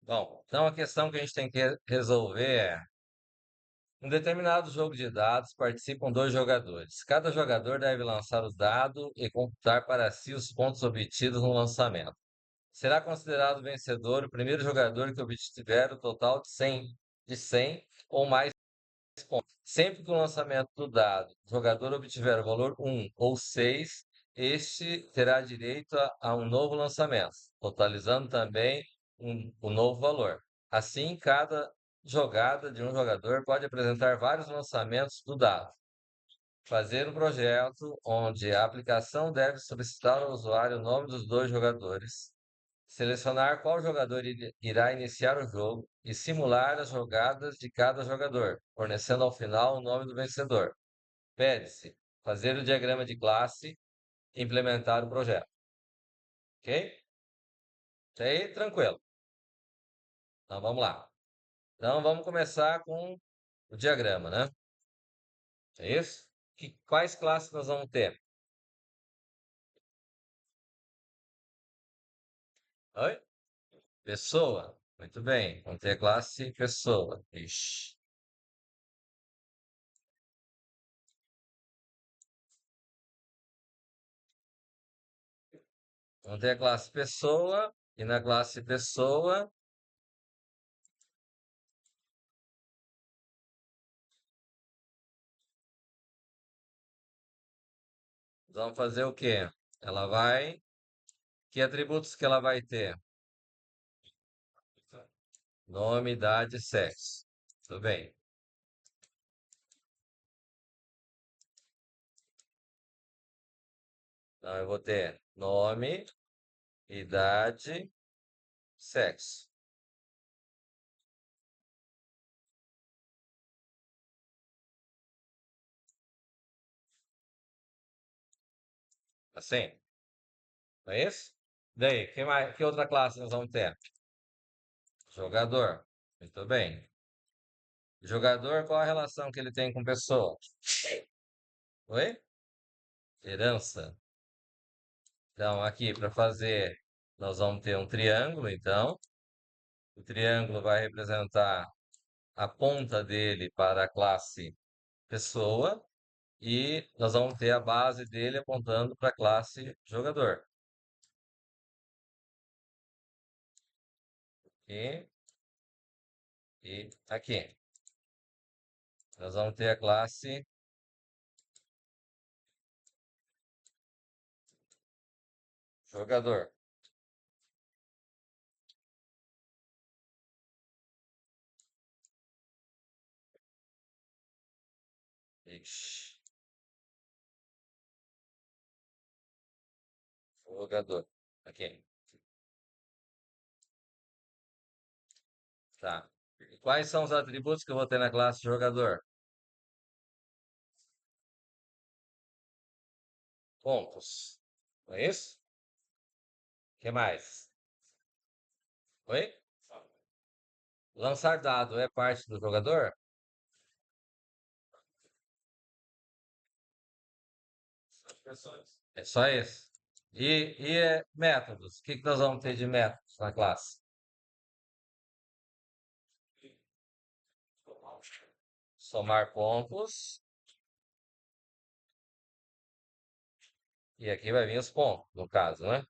Bom, então a questão que a gente tem que resolver é: um determinado jogo de dados participam dois jogadores. Cada jogador deve lançar o dado e computar para si os pontos obtidos no lançamento. Será considerado vencedor o primeiro jogador que obtiver o total de cem ou mais pontos. Sempre que o lançamento do dado o jogador obtiver o valor um ou 6, este terá direito a um novo lançamento, totalizando também o novo valor. Assim, cada jogada de um jogador pode apresentar vários lançamentos do dado. Fazer um projeto onde a aplicação deve solicitar ao usuário o nome dos dois jogadores, selecionar qual jogador irá iniciar o jogo e simular as jogadas de cada jogador, fornecendo ao final o nome do vencedor. Pede-se fazer o diagrama de classe e implementar o projeto. Ok? Até aí, tranquilo. Então vamos lá. Então vamos começar com o diagrama, né? É isso? Quais classes nós vamos ter? Oi? Pessoa. Muito bem. Vamos ter a classe pessoa. Ixi. Vamos ter a classe pessoa. E na classe pessoa, vamos fazer o quê? Ela vai. Que atributos que ela vai ter? Nome, idade, sexo. Tudo bem. Então eu vou ter nome, idade, sexo. Assim? Não é isso? Daí, que outra classe nós vamos ter? Jogador. Muito bem. Jogador, qual a relação que ele tem com pessoa? Oi? Herança. Então, aqui para fazer, nós vamos ter um triângulo, então. O triângulo vai representar a ponta dele para a classe pessoa e nós vamos ter a base dele apontando para a classe jogador. E, e aqui. Nós vamos ter a classe jogador. Ixi, jogador. Aqui. Tá. E quais são os atributos que eu vou ter na classe jogador? Pontos. Não é isso? O que mais? Oi? Lançar dado é parte do jogador? É só isso. Métodos. O que nós vamos ter de métodos na classe? Somar pontos. E aqui vai vir os pontos, no caso, né? O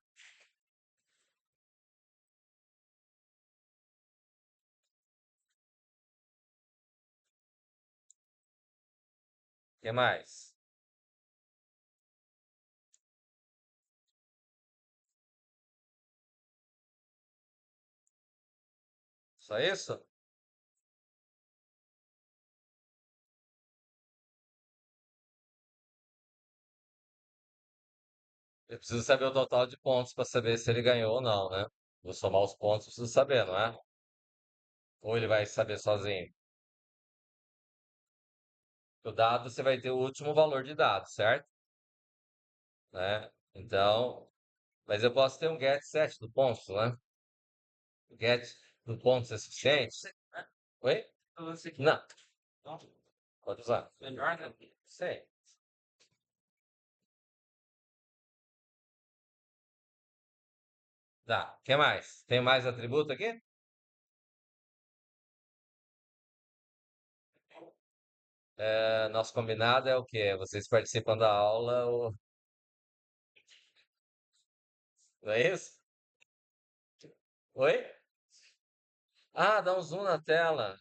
que mais? Só isso? Eu preciso saber o total de pontos para saber se ele ganhou ou não, né? Vou somar os pontos, preciso saber, não é? Ou ele vai saber sozinho? O dado você vai ter o último valor de dado, certo? Né? Então, mas eu posso ter um get set do ponto, né? O get do ponto é suficiente? Oi? Não, pode usar. Sei. Tá. O que mais? Tem mais atributo aqui? Nosso combinado é o quê? Vocês participam da aula, não é isso? Oi? Ah, dá um zoom na tela.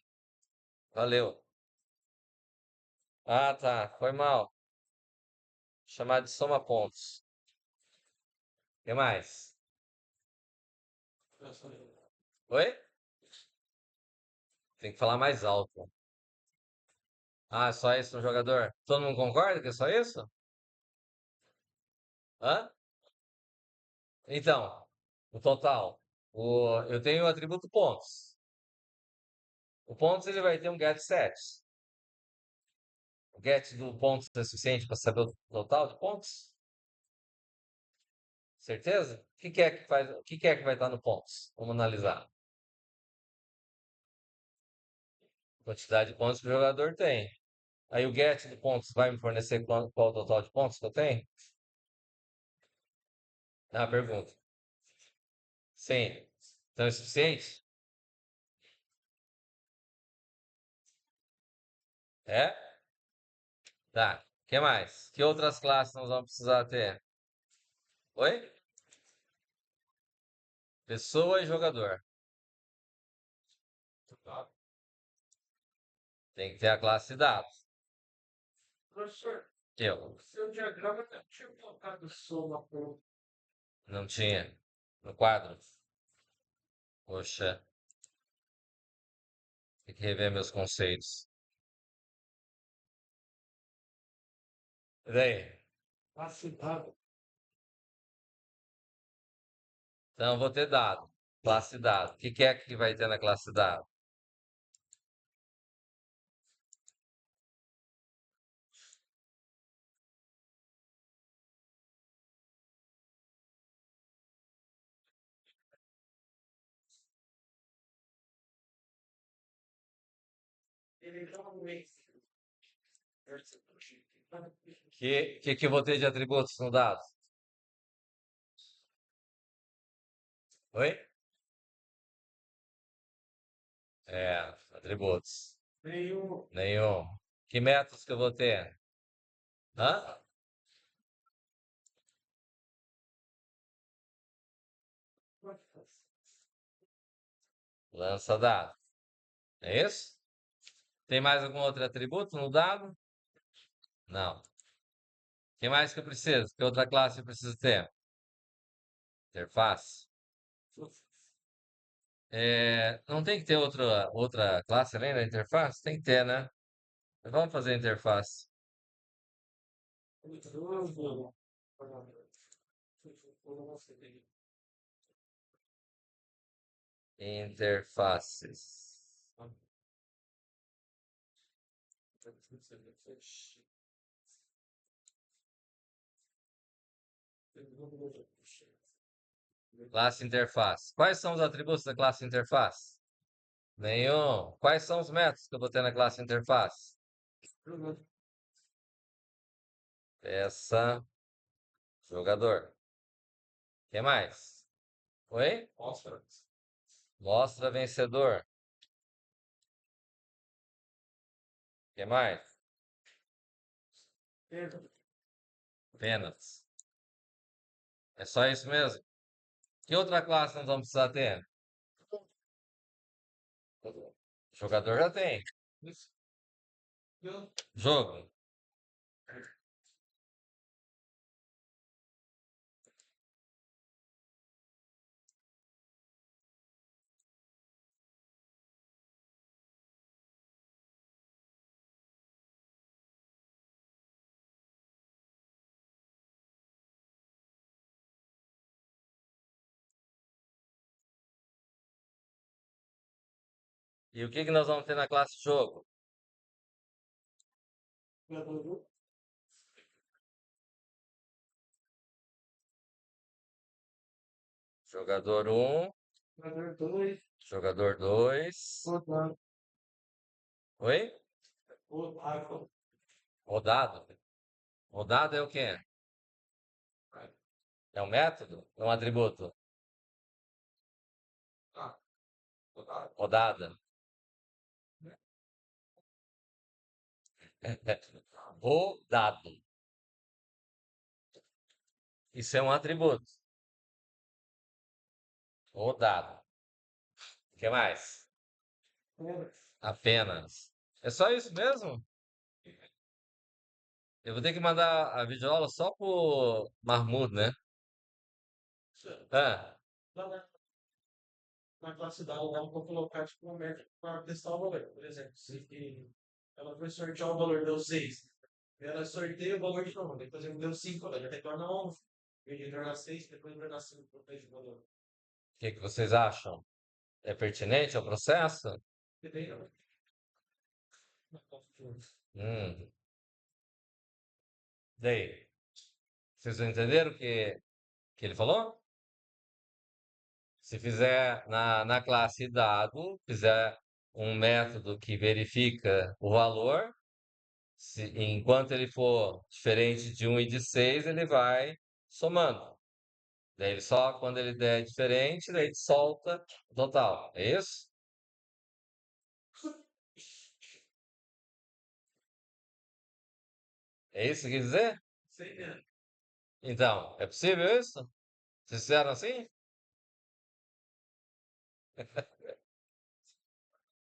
Valeu. Ah, tá. Foi mal. Chamar de soma pontos. O que mais? Oi? Tem que falar mais alto. Ah, é só isso no jogador? Todo mundo concorda que é só isso? Hã? Então, o total. Eu tenho o atributo pontos. O pontos ele vai ter um get set. O get do pontos é suficiente para saber o total de pontos? Certeza? O que é que vai estar no pontos? Vamos analisar. Quantidade de pontos que o jogador tem. Aí o get de pontos vai me fornecer qual o total de pontos que eu tenho? Ah, pergunta. Sim. Então é suficiente? É? Tá. O que mais? Que outras classes nós vamos precisar ter? Oi? Pessoa e jogador. Tem que ter a classe dados. Professor, Eu. seu diagrama não tinha colocado soma ponto. Não tinha. No quadro. Poxa, tem que rever meus conceitos. E daí? Facilitado. Então, eu vou ter dado. Classe dado. O que é que vai ter na classe dado? Ele não é. Que eu vou ter de atributos no dado? Oi? Atributos. Nenhum. Nenhum. Que métodos que eu vou ter? Hã? Lança dado. É isso? Tem mais algum outro atributo no dado? Não. O que mais que eu preciso? Que outra classe eu preciso ter? Interface. Não tem que ter outra classe além da interface? Tem que ter, né? Vamos fazer a interface. Interfaces. Classe interface. Quais são os atributos da classe interface? Nenhum. Quais são os métodos que eu vou ter na classe interface? Peça, jogador. O que mais? Oi? Mostra vencedor. O que mais? Pênaltis. É só isso mesmo? Que outra classe nós vamos precisar ter? Jogador já tem. Jogo. E o que nós vamos ter na classe jogo? Jogador um, jogador 2. Oi? Rodado. Rodado é o quê? É um método? É um atributo? Rodada. O dado. Isso é um atributo. O dado. O que mais? Apenas. É só isso mesmo? Eu vou ter que mandar a videoaula só pro Mahmoud, né? Ah, Lá na classe dela, ela vou colocar tipo uma métrica para testar o valor. Por exemplo, se ela foi sortear o valor, deu 6. Ela sorteia o valor de novo. Depois ele deu 5, ela já retorna 11. Ele retorna 6, depois retorna 5 por vez de valor. que vocês acham? É pertinente ao processo? Depende da conta. Hum, daí, vocês entenderam o que ele falou? Se fizer na classe dado, fizer um método que verifica o valor, enquanto ele for diferente de um e de 6, ele vai somando. Daí ele só quando ele der diferente, daí ele solta o total. É isso? É isso que quer dizer? Sei mesmo. Então, é possível isso? Vocês fizeram assim?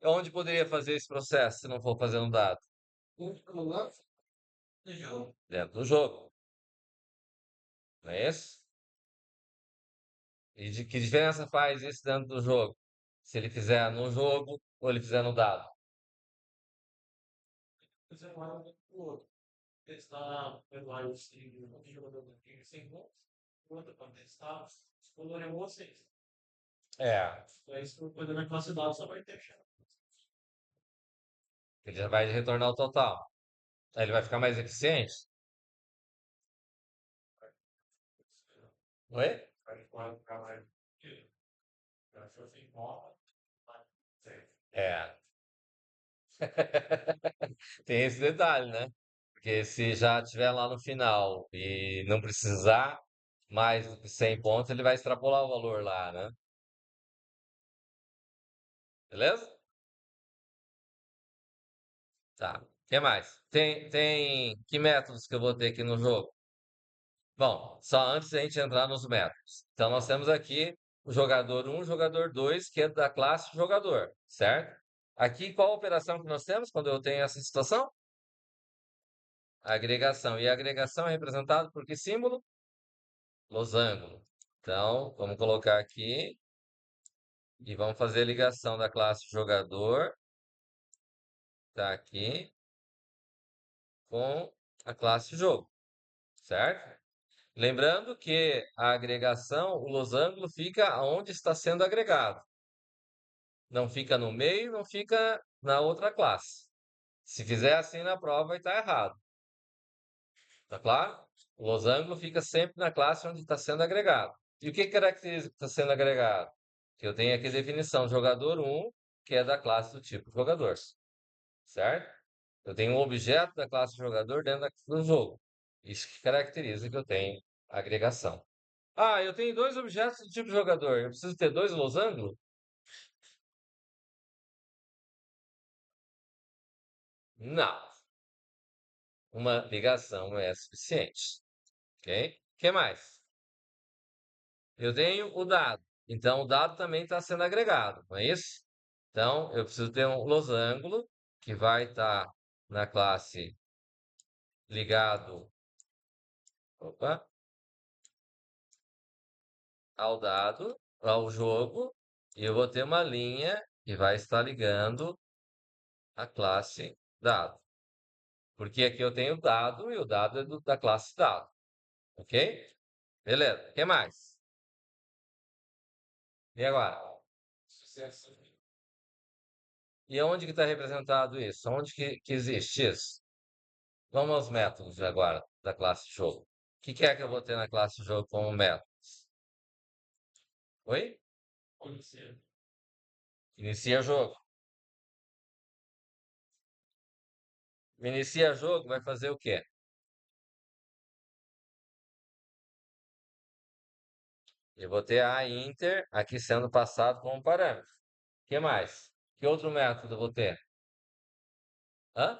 Onde poderia fazer esse processo se não for fazer um dado? Lá no jogo. Dentro do jogo, não é isso? E de que diferença faz isso dentro do jogo? Se ele fizer no jogo ou ele fizer no dado? Você vai um pro outro. Testar o se o jogador tem 100 pontos, o outro para testar, o valor é vocês. É, Então, isso coisa na classe dado só vai ter chance. ele já vai retornar o total. Aí ele vai ficar mais eficiente? Oi? Vai ficar mais. Se você enrola, vai. É. Tem esse detalhe, né? Porque se já tiver lá no final e não precisar mais do que 100 pontos, ele vai extrapolar o valor lá, né? Beleza? Tá. O que mais? Que métodos que eu vou ter aqui no jogo? Bom, só antes da gente entrar nos métodos. Então, nós temos aqui o jogador um, o jogador 2, que é da classe jogador, certo? Aqui, qual a operação que nós temos quando eu tenho essa situação? Agregação. E a agregação é representada por que símbolo? Losango. Então, vamos colocar aqui e vamos fazer a ligação da classe jogador, tá aqui, com a classe jogo, certo? Lembrando que a agregação, o losango fica onde está sendo agregado. Não fica no meio, não fica na outra classe. Se fizer assim na prova, vai estar errado. Tá claro? O losango fica sempre na classe onde está sendo agregado. E o que caracteriza que está sendo agregado? Que eu tenho aqui a definição jogador um, que é da classe do tipo jogador, certo? Eu tenho um objeto da classe jogador dentro do jogo. Isso que caracteriza que eu tenho agregação. Ah, eu tenho dois objetos do tipo jogador. Eu preciso ter dois losangos? Não. Uma ligação é suficiente. Ok? O que mais? Eu tenho o dado. Então, o dado também está sendo agregado, não é isso? Então, eu preciso ter um losango que vai estar na classe ligado, opa, ao dado, ao jogo, e eu vou ter uma linha que vai estar ligando a classe dado. Porque aqui eu tenho dado e o dado é da classe dado. Ok? Beleza. O que mais? E agora? Sucesso. E onde que está representado isso? Onde que existe isso? Vamos aos métodos agora da classe jogo. O que é que eu vou ter na classe jogo como método? Oi? Conhecer. Inicia jogo. Inicia jogo vai fazer o quê? Eu vou ter a inter aqui sendo passado como parâmetro. O que mais? Que outro método eu vou ter? Hã?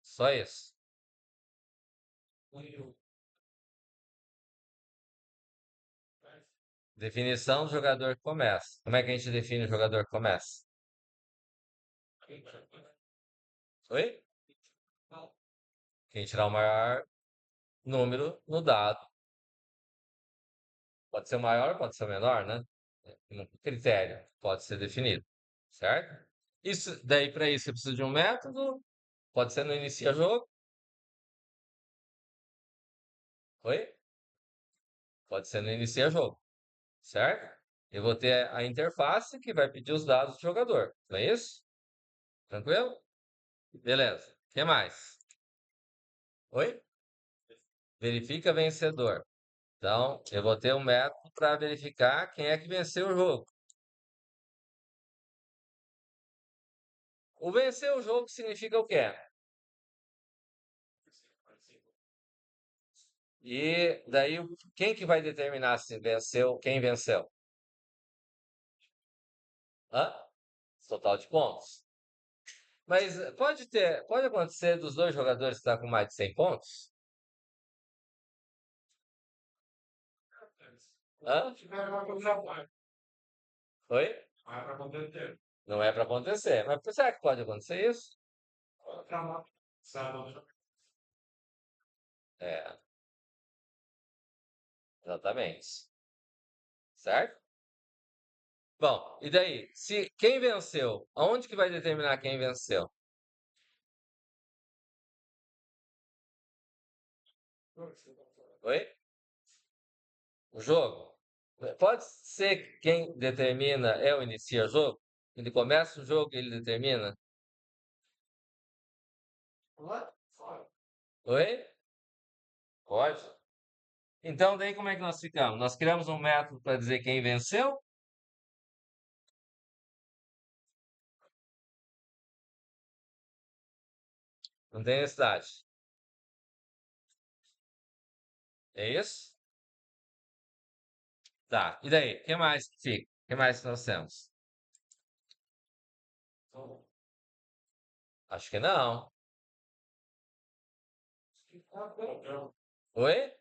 Só isso. Definição do jogador que começa. Como é que a gente define o jogador que começa? Oi? Quem tirar o maior número no dado. Pode ser o maior, pode ser o menor, né? Um critério pode ser definido, certo? Isso, daí para isso você precisa de um método. Pode ser no inicia jogo. Oi? Pode ser no inicia jogo, certo? Eu vou ter a interface que vai pedir os dados do jogador. Não é isso? Tranquilo? Beleza. O que mais? Oi? Verifica vencedor. Então, eu vou ter um método para verificar quem é que venceu o jogo. O vencer o jogo significa o quê? E daí, quem que vai determinar se venceu, quem venceu? Hã? Total de pontos. Mas pode acontecer dos dois jogadores estar com mais de 100 pontos? Hã? Oi? Não é para acontecer. Mas será que pode acontecer isso? É, exatamente. Certo? Bom, e daí? Se quem venceu, aonde que vai determinar quem venceu? Oi? O jogo? Pode ser que quem determina é o inicia jogo? Ele começa o jogo e ele determina? Oi? Pode. Então, daí como é que nós ficamos? Nós criamos um método para dizer quem venceu? Não tem necessidade. É isso? Tá. E daí? O que mais que fica? O que mais que nós temos? Acho que não. Oi?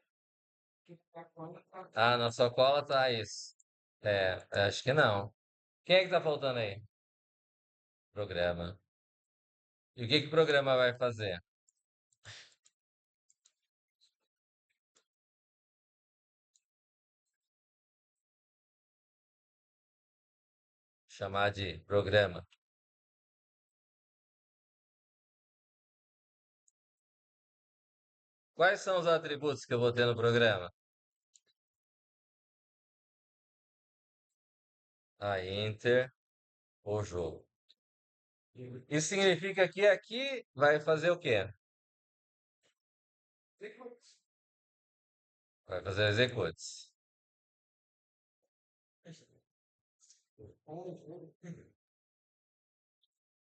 Ah, na sua cola tá isso. Acho que não. Quem é que tá faltando aí? Programa. E o que que o programa vai fazer? Chamar de programa. Quais são os atributos que eu vou ter no programa? A Inter, o jogo. Isso significa que aqui vai fazer o quê? Vai fazer executes.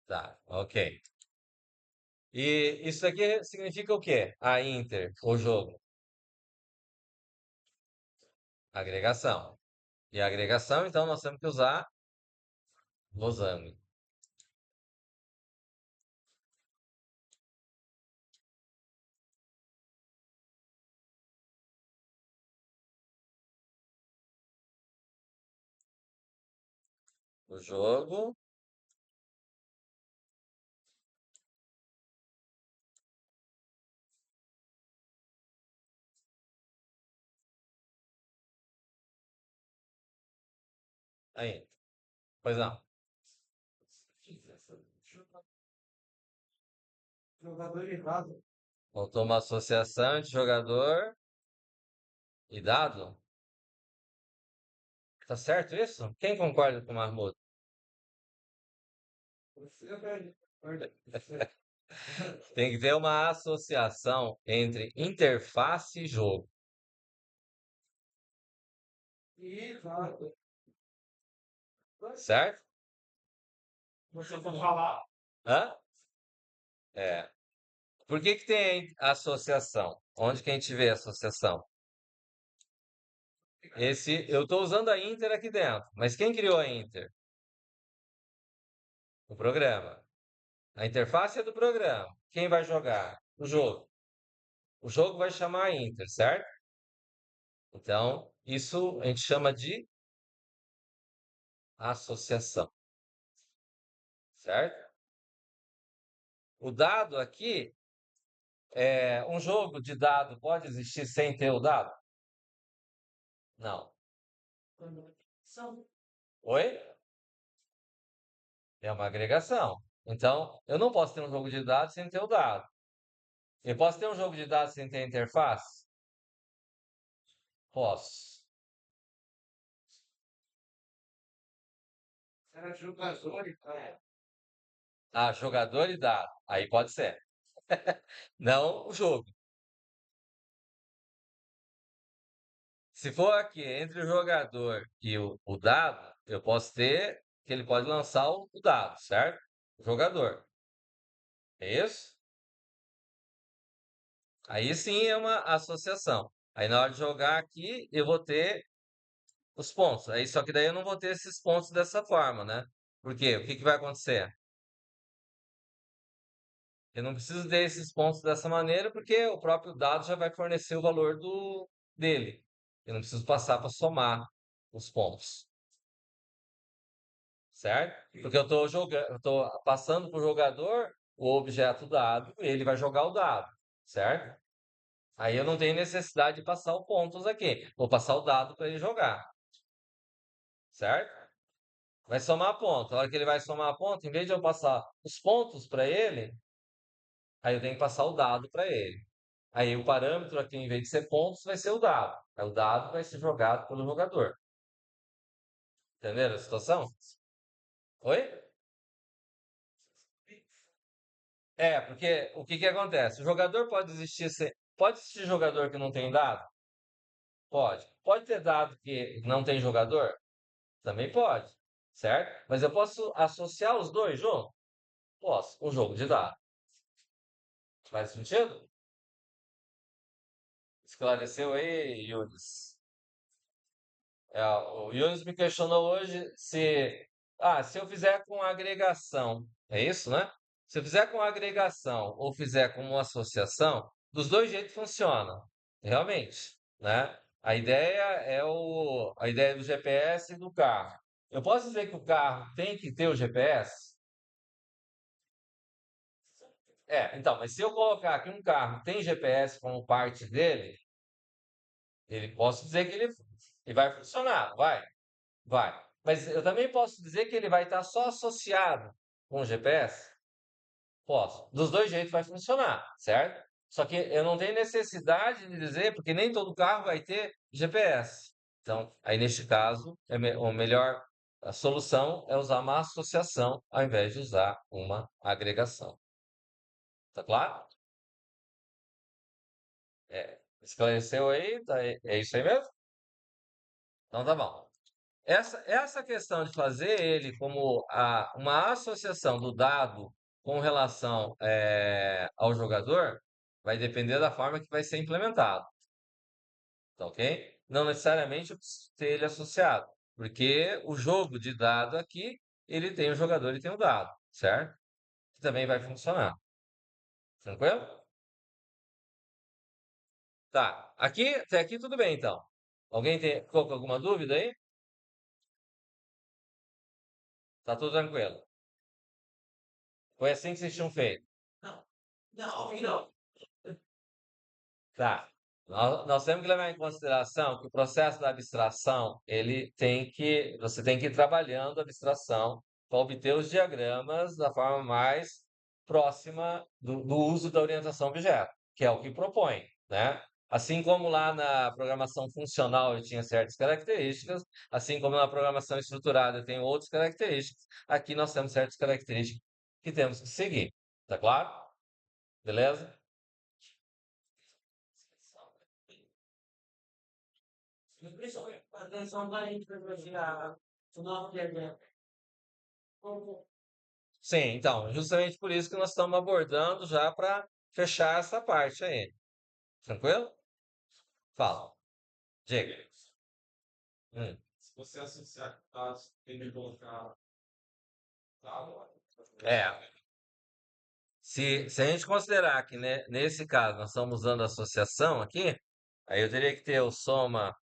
Tá, ok. E isso aqui significa o quê? A Inter, o jogo. Agregação. E a agregação, então, nós temos que usar losango. O jogo. Aí. Pois não. Jogador errado. Faltou uma associação de jogador e dado. Tá certo isso? Quem concorda com o Marmuto? Tem que ter uma associação entre interface e jogo, Exato. certo? Você for falar. Hã? É. Por que que tem associação? Onde que a gente vê associação? Eu estou usando a Inter aqui dentro, mas quem criou a Inter? O programa. A interface é do programa. Quem vai jogar? O jogo. O jogo vai chamar Inter, certo? Então, isso a gente chama de associação, certo? O dado aqui, um jogo de dado pode existir sem ter o dado? Não. São. Oi? É uma agregação. Então, eu não posso ter um jogo de dados sem ter o dado. Eu posso ter um jogo de dados sem ter interface? Posso. Era jogador e tal. Ah, jogador e dado. Aí pode ser. Não o jogo. Se for aqui entre o jogador e o dado, eu posso ter que ele pode lançar o dado, certo? O jogador. É isso? Aí sim é uma associação. Aí na hora de jogar aqui, eu vou ter os pontos. Aí só que daí eu não vou ter esses pontos dessa forma, né? Por quê? O que que vai acontecer? Eu não preciso ter esses pontos dessa maneira porque o próprio dado já vai fornecer o valor dele. Eu não preciso passar para somar os pontos, certo? Porque eu estou jogando, eu estou passando para o jogador o objeto dado, ele vai jogar o dado, certo? Aí eu não tenho necessidade de passar os pontos aqui. Vou passar o dado para ele jogar, certo? Vai somar ponto. A hora que ele vai somar ponto, em vez de eu passar os pontos para ele, aí eu tenho que passar o dado para ele. Aí o parâmetro aqui, em vez de ser pontos, vai ser o dado. Aí o dado vai ser jogado pelo jogador. Entenderam a situação? Oi? Porque o que que acontece? O jogador pode existir pode existir jogador que não tem dado? Pode. Pode ter dado que não tem jogador? Também pode, certo? Mas eu posso associar os dois juntos? Posso. Um jogo de dados. Faz sentido? Esclareceu aí, Yunis? O Yunis me questionou hoje se eu fizer com agregação, é isso, né? Se eu fizer com agregação ou fizer com uma associação, dos dois jeitos funciona, realmente, né? A ideia do GPS e do carro. Eu posso dizer que o carro tem que ter o GPS? Então, mas se eu colocar que um carro tem GPS como parte dele, ele posso dizer que ele vai funcionar, vai. Vai. Mas eu também posso dizer que ele vai estar só associado com o GPS? Posso. Dos dois jeitos vai funcionar, certo? Só que eu não tenho necessidade de dizer, porque nem todo carro vai ter GPS. Então, aí neste caso, a solução é usar uma associação ao invés de usar uma agregação. Tá claro? Esclareceu aí? É isso aí mesmo? Então tá bom. Essa questão de fazer ele como uma associação do dado com relação ao jogador vai depender da forma que vai ser implementado, tá ok? Não necessariamente eu preciso ter ele associado, porque o jogo de dado aqui, ele tem o jogador e tem o dado, certo? Que também vai funcionar. Tranquilo? Tá. Até aqui tudo bem, então. Ficou com alguma dúvida aí? Tá tudo tranquilo. Foi assim que vocês tinham feito. Não, não, não. Tá. Nós temos que levar em consideração que o processo da abstração, você tem que ir trabalhando a abstração para obter os diagramas da forma mais próxima do uso da orientação objeto, que é o que propõe, né? Assim como lá na programação funcional eu tinha certas características, assim como na programação estruturada eu tenho outras características, aqui nós temos certas características que temos que seguir. Tá claro? Beleza? Atenção da gente para virar o nosso diagrama. Sim, então, justamente por isso que nós estamos abordando já para fechar essa parte aí. Tranquilo? Fala. Diga. Hum. Se você associar dados, tem que colocar dado. É, Se a gente considerar que né, nesse caso nós estamos usando associação aqui, aí eu teria que ter o soma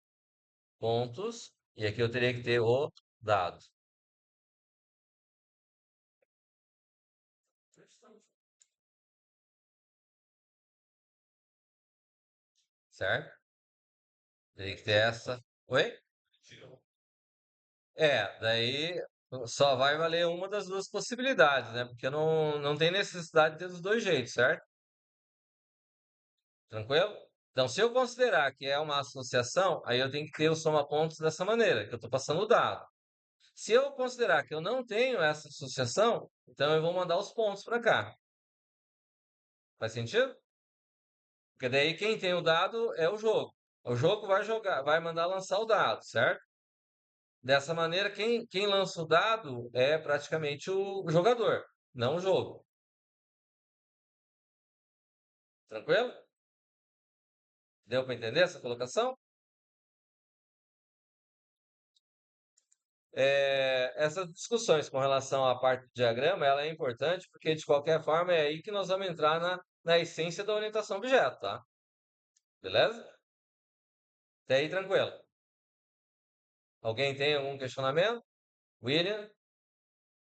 pontos e aqui eu teria que ter o dado, certo? Teria que ter essa. Oi? Daí só vai valer uma das duas possibilidades, né? Porque não tem necessidade de ter dos dois jeitos, certo? Tranquilo? Então, se eu considerar que é uma associação, aí eu tenho que ter o soma-pontos dessa maneira, que eu estou passando o dado. Se eu considerar que eu não tenho essa associação, então eu vou mandar os pontos para cá. Faz sentido? Porque daí quem tem o dado é o jogo. O jogo vai jogar, vai mandar lançar o dado, certo? Dessa maneira, quem lança o dado é praticamente o jogador, não o jogo. Tranquilo? Deu para entender essa colocação? Essas discussões com relação à parte do diagrama, ela é importante porque, de qualquer forma, é aí que nós vamos entrar na essência da orientação objeto, tá? Beleza? Até aí, tranquilo. Alguém tem algum questionamento? William?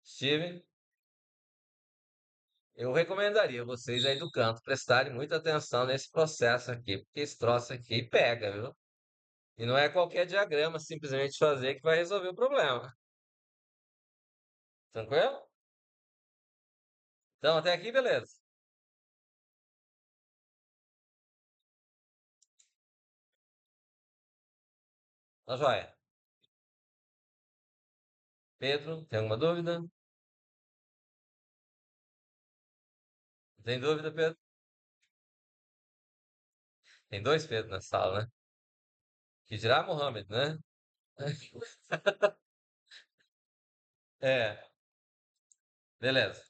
Steven? Eu recomendaria vocês aí do canto prestarem muita atenção nesse processo aqui, porque esse troço aqui pega, viu? E não é qualquer diagrama simplesmente fazer que vai resolver o problema. Tranquilo? Então, até aqui, beleza. Tá joia. Pedro, tem alguma dúvida? Tem dúvida, Pedro? Tem dois Pedro na sala, né? Que dirá Mohamed, né? É, beleza.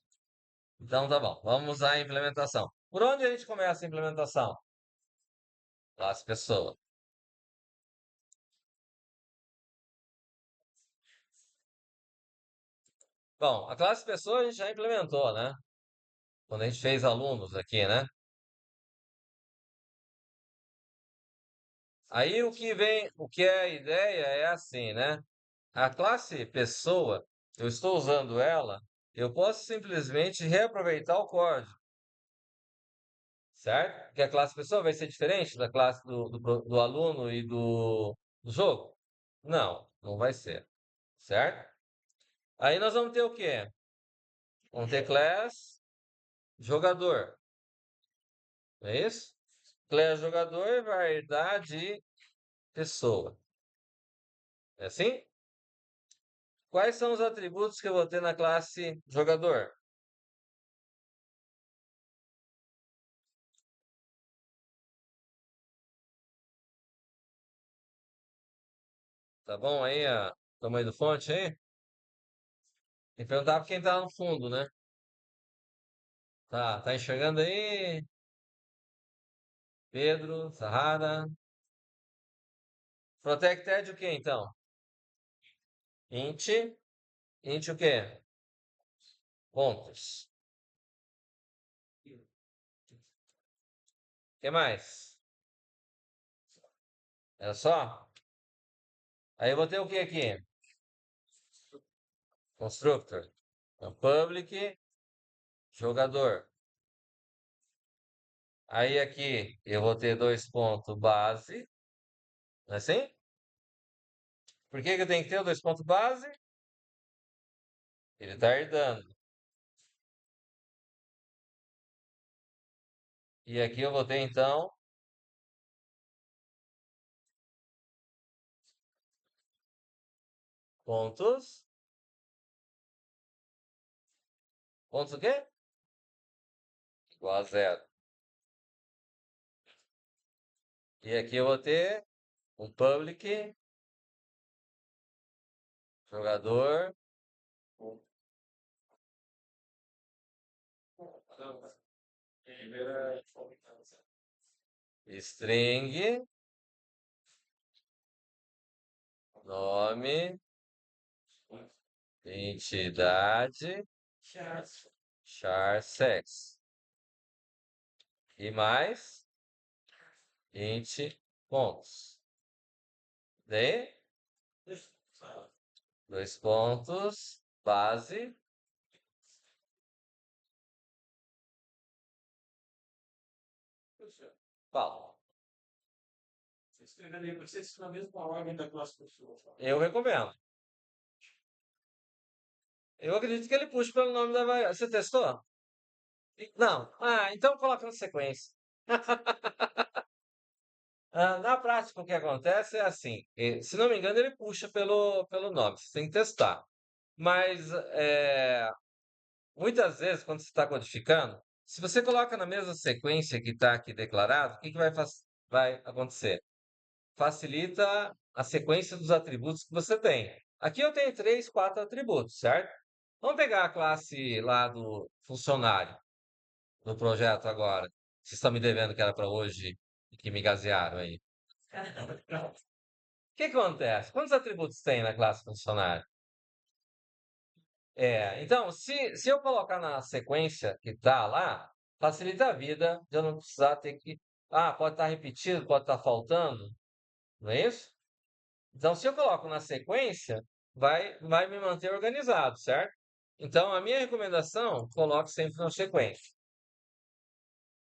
Então tá bom. Vamos à implementação. Por onde a gente começa a implementação? Classe pessoa. Bom, a classe pessoa a gente já implementou, né? Quando a gente fez alunos aqui, né? Aí o que é a ideia é assim, né? A classe pessoa, eu estou usando ela, eu posso simplesmente reaproveitar o código, certo? Porque a classe pessoa vai ser diferente da classe do aluno e do jogo? Não vai ser, certo? Aí nós vamos ter o quê? Vamos ter class jogador, não é isso? Class jogador vai dar de pessoa. É assim? Quais são os atributos que eu vou ter na classe jogador? Tá bom aí o tamanho do fonte aí? Tem que perguntar pra quem tá no fundo, né? Tá enxergando aí? Pedro, Sahara. Protected o que então? Int. Int o quê? Pontos. O que mais? Era só? Aí eu vou ter o que aqui? Constructor. Então, public jogador. Aí aqui eu vou ter dois pontos base. Não é assim? Por que eu tenho que ter o dois pontos base? Ele está herdando. E aqui eu vou ter então pontos. Pontos o quê? Igual a zero. E aqui eu vou ter um public jogador string nome entidade char sex. e mais int pontos. Daí, dois pontos, base, Paulo. Você escreveria para vocês na mesma ordem da classe pessoa. Eu recomendo. Eu acredito que ele puxe pelo nome da variável. Você testou? Não. Ah, então coloca na sequência. Na prática, o que acontece é assim: se não me engano, ele puxa pelo nome. Você tem que testar. Mas muitas vezes, quando você está codificando, se você coloca na mesma sequência que está aqui declarado, o que que vai acontecer? Facilita a sequência dos atributos que você tem. Aqui eu tenho 3, 4 atributos, certo? Vamos pegar a classe lá do funcionário do projeto agora. Vocês estão me devendo que era para hoje e que me gasearam aí. O que acontece? Quantos atributos tem na classe funcionário? Então, se eu colocar na sequência que está lá, facilita a vida de eu não precisar ter que. Ah, pode estar repetido, pode estar faltando, não é isso? Então, se eu coloco na sequência, vai me manter organizado, certo? Então, a minha recomendação, coloque sempre na sequência.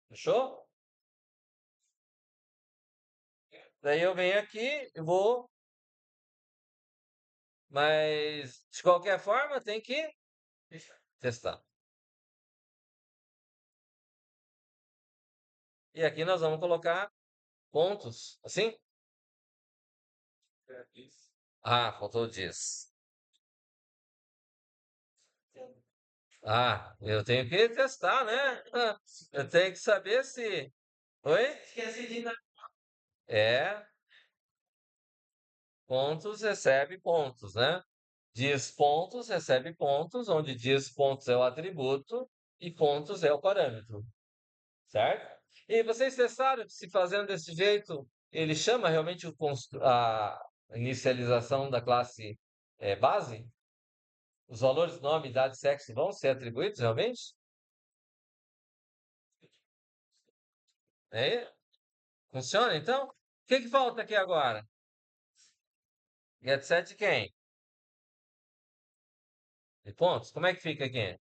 Fechou? Daí eu venho aqui e vou. Mas, de qualquer forma, tem que testar. E aqui nós vamos colocar pontos, assim? Ah, faltou o diz. Ah, eu tenho que testar, né? Eu tenho que saber se. Oi? Esqueci de dar. É, pontos recebe pontos, né? Diz pontos recebe pontos, onde diz pontos é o atributo e pontos é o parâmetro, certo? E vocês testaram que se fazendo desse jeito, ele chama realmente a inicialização da classe base? Os valores nome, idade, sexo vão ser atribuídos realmente? É? Funciona então? O que que falta aqui agora? Get set quem? De pontos? Como é que fica aqui?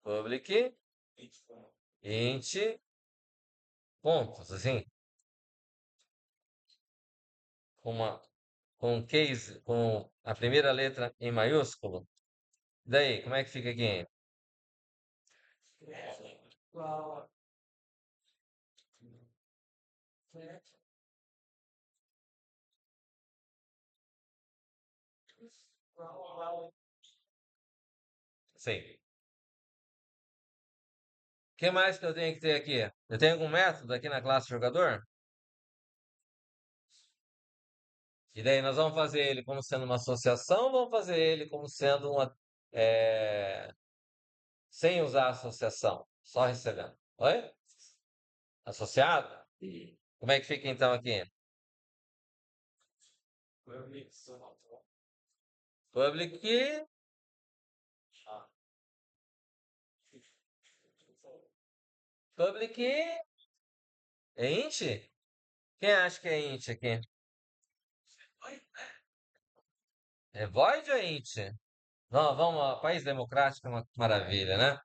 Public int pontos, assim, com uma com case, com a primeira letra em maiúsculo. Daí, como é que fica aqui? Sim. O que mais que eu tenho que ter aqui? Eu tenho algum método aqui na classe jogador? E daí nós vamos fazer ele como sendo uma associação, ou vamos fazer ele como sendo uma sem usar associação, só recebendo. Oi? Associado? Como é que fica então aqui? Public public é int? Quem acha que é int aqui? É void ou é int? Não, vamos, país democrático é uma maravilha, né?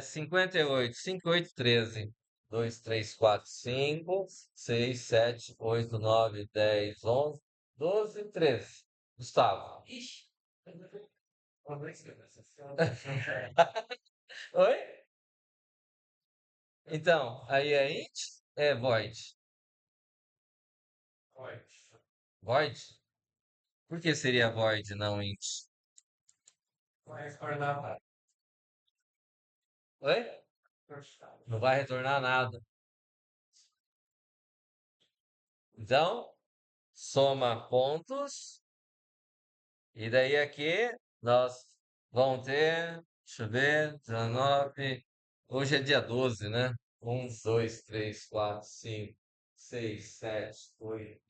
58, 58, 13. 2, 3, 4, 5, 6, 7, 8, 9, 10, 11, 12, 13. Gustavo. Oi? Então, aí é int? É void. Void? Por que seria void, não int? Oi? Não vai retornar nada. Então, soma pontos. E daí aqui nós vamos ter, deixa eu ver, 19. Hoje é dia 12, né? 1, 2, 3, 4, 5, 6, 7, 8,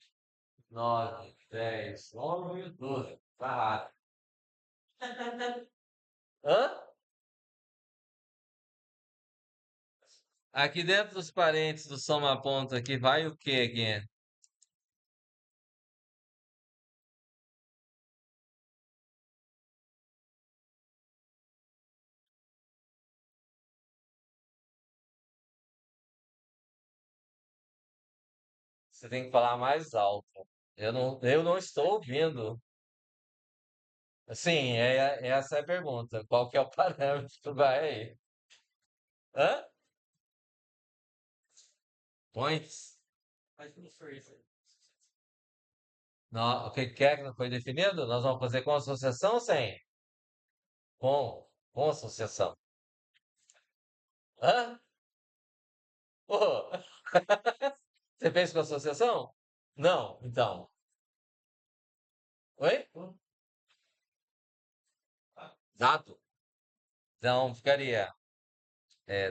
9, 10, 11, 12. Tá lá. Hã? Aqui dentro dos parênteses do soma-ponto aqui, vai o quê aqui? Você tem que falar mais alto. Eu não estou ouvindo. Sim, essa é a pergunta. Qual que é o parâmetro? Vai aí. Hã? Points? Não, o que é que não foi definido? Nós vamos fazer com associação ou sem? Com associação. Hã? Ô, você fez com associação? Não, então. Oi? Dado. Então ficaria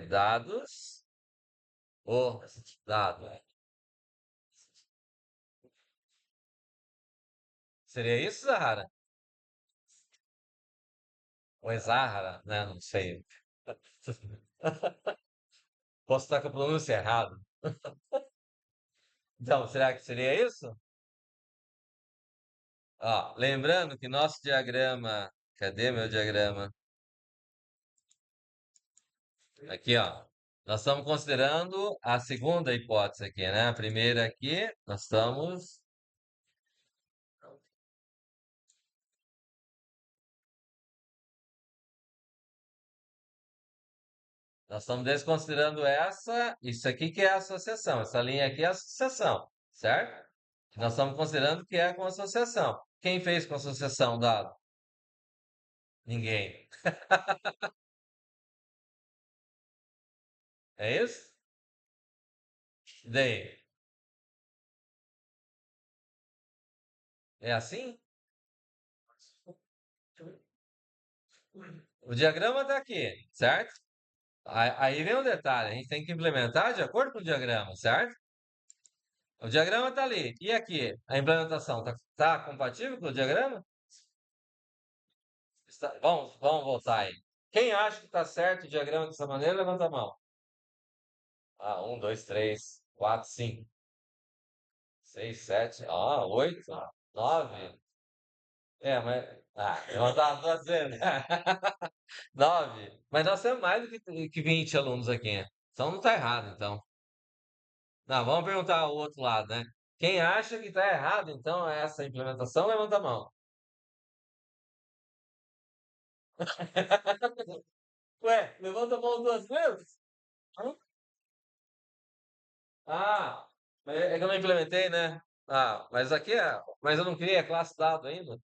dados, o dado. Seria isso, Zahara? Ou é Zahara, né? Não sei. Posso estar com a pronúncia errada. Então, será que seria isso? Ó, lembrando que nosso diagrama. Cadê meu diagrama? Aqui, ó. Nós estamos considerando a segunda hipótese aqui, né? A primeira aqui, nós estamos desconsiderando isso aqui que é a associação. Essa linha aqui é a associação, certo? Nós estamos considerando que é com associação. Quem fez com associação dado? Ninguém. É isso? E daí? É assim? O diagrama está aqui, certo? Aí vem um detalhe, a gente tem que implementar de acordo com o diagrama, certo? O diagrama está ali. E aqui, a implementação tá compatível com o diagrama? Vamos voltar aí. Quem acha que está certo o diagrama dessa maneira, levanta a mão. Ah, 1, 2, 3, 4, 5, 6, 7, 8, 9. Mas. Eu estava fazendo. 9. Mas nós temos mais do que 20 alunos aqui. Então não está errado, então. Não, vamos perguntar o outro lado, né? Quem acha que está errado, então, essa implementação, levanta a mão. Ué, levanta a mão duas vezes? Hã? Ah, é que eu não implementei, né? Mas aqui é. Mas eu não criei a classe dado ainda.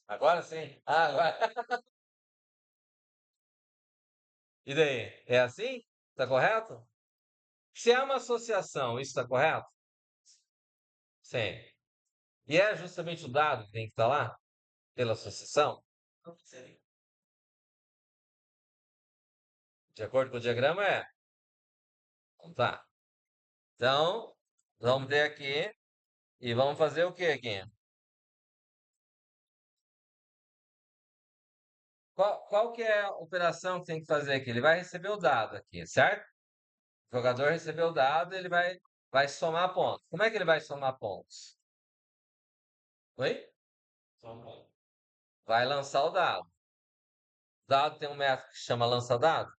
Agora sim. Agora. E daí? É assim? Tá correto? Se é uma associação, isso está correto? Sim. E é justamente o dado que tem que estar lá? Pela associação? De acordo com o diagrama, é. Então tá. Então, vamos ter aqui e vamos fazer o que aqui? Qual que é a operação que tem que fazer aqui? Ele vai receber o dado aqui, certo? O jogador recebeu o dado, ele vai somar pontos. Como é que ele vai somar pontos? Oi? Vai lançar o dado. O dado tem um método que chama lança-dado?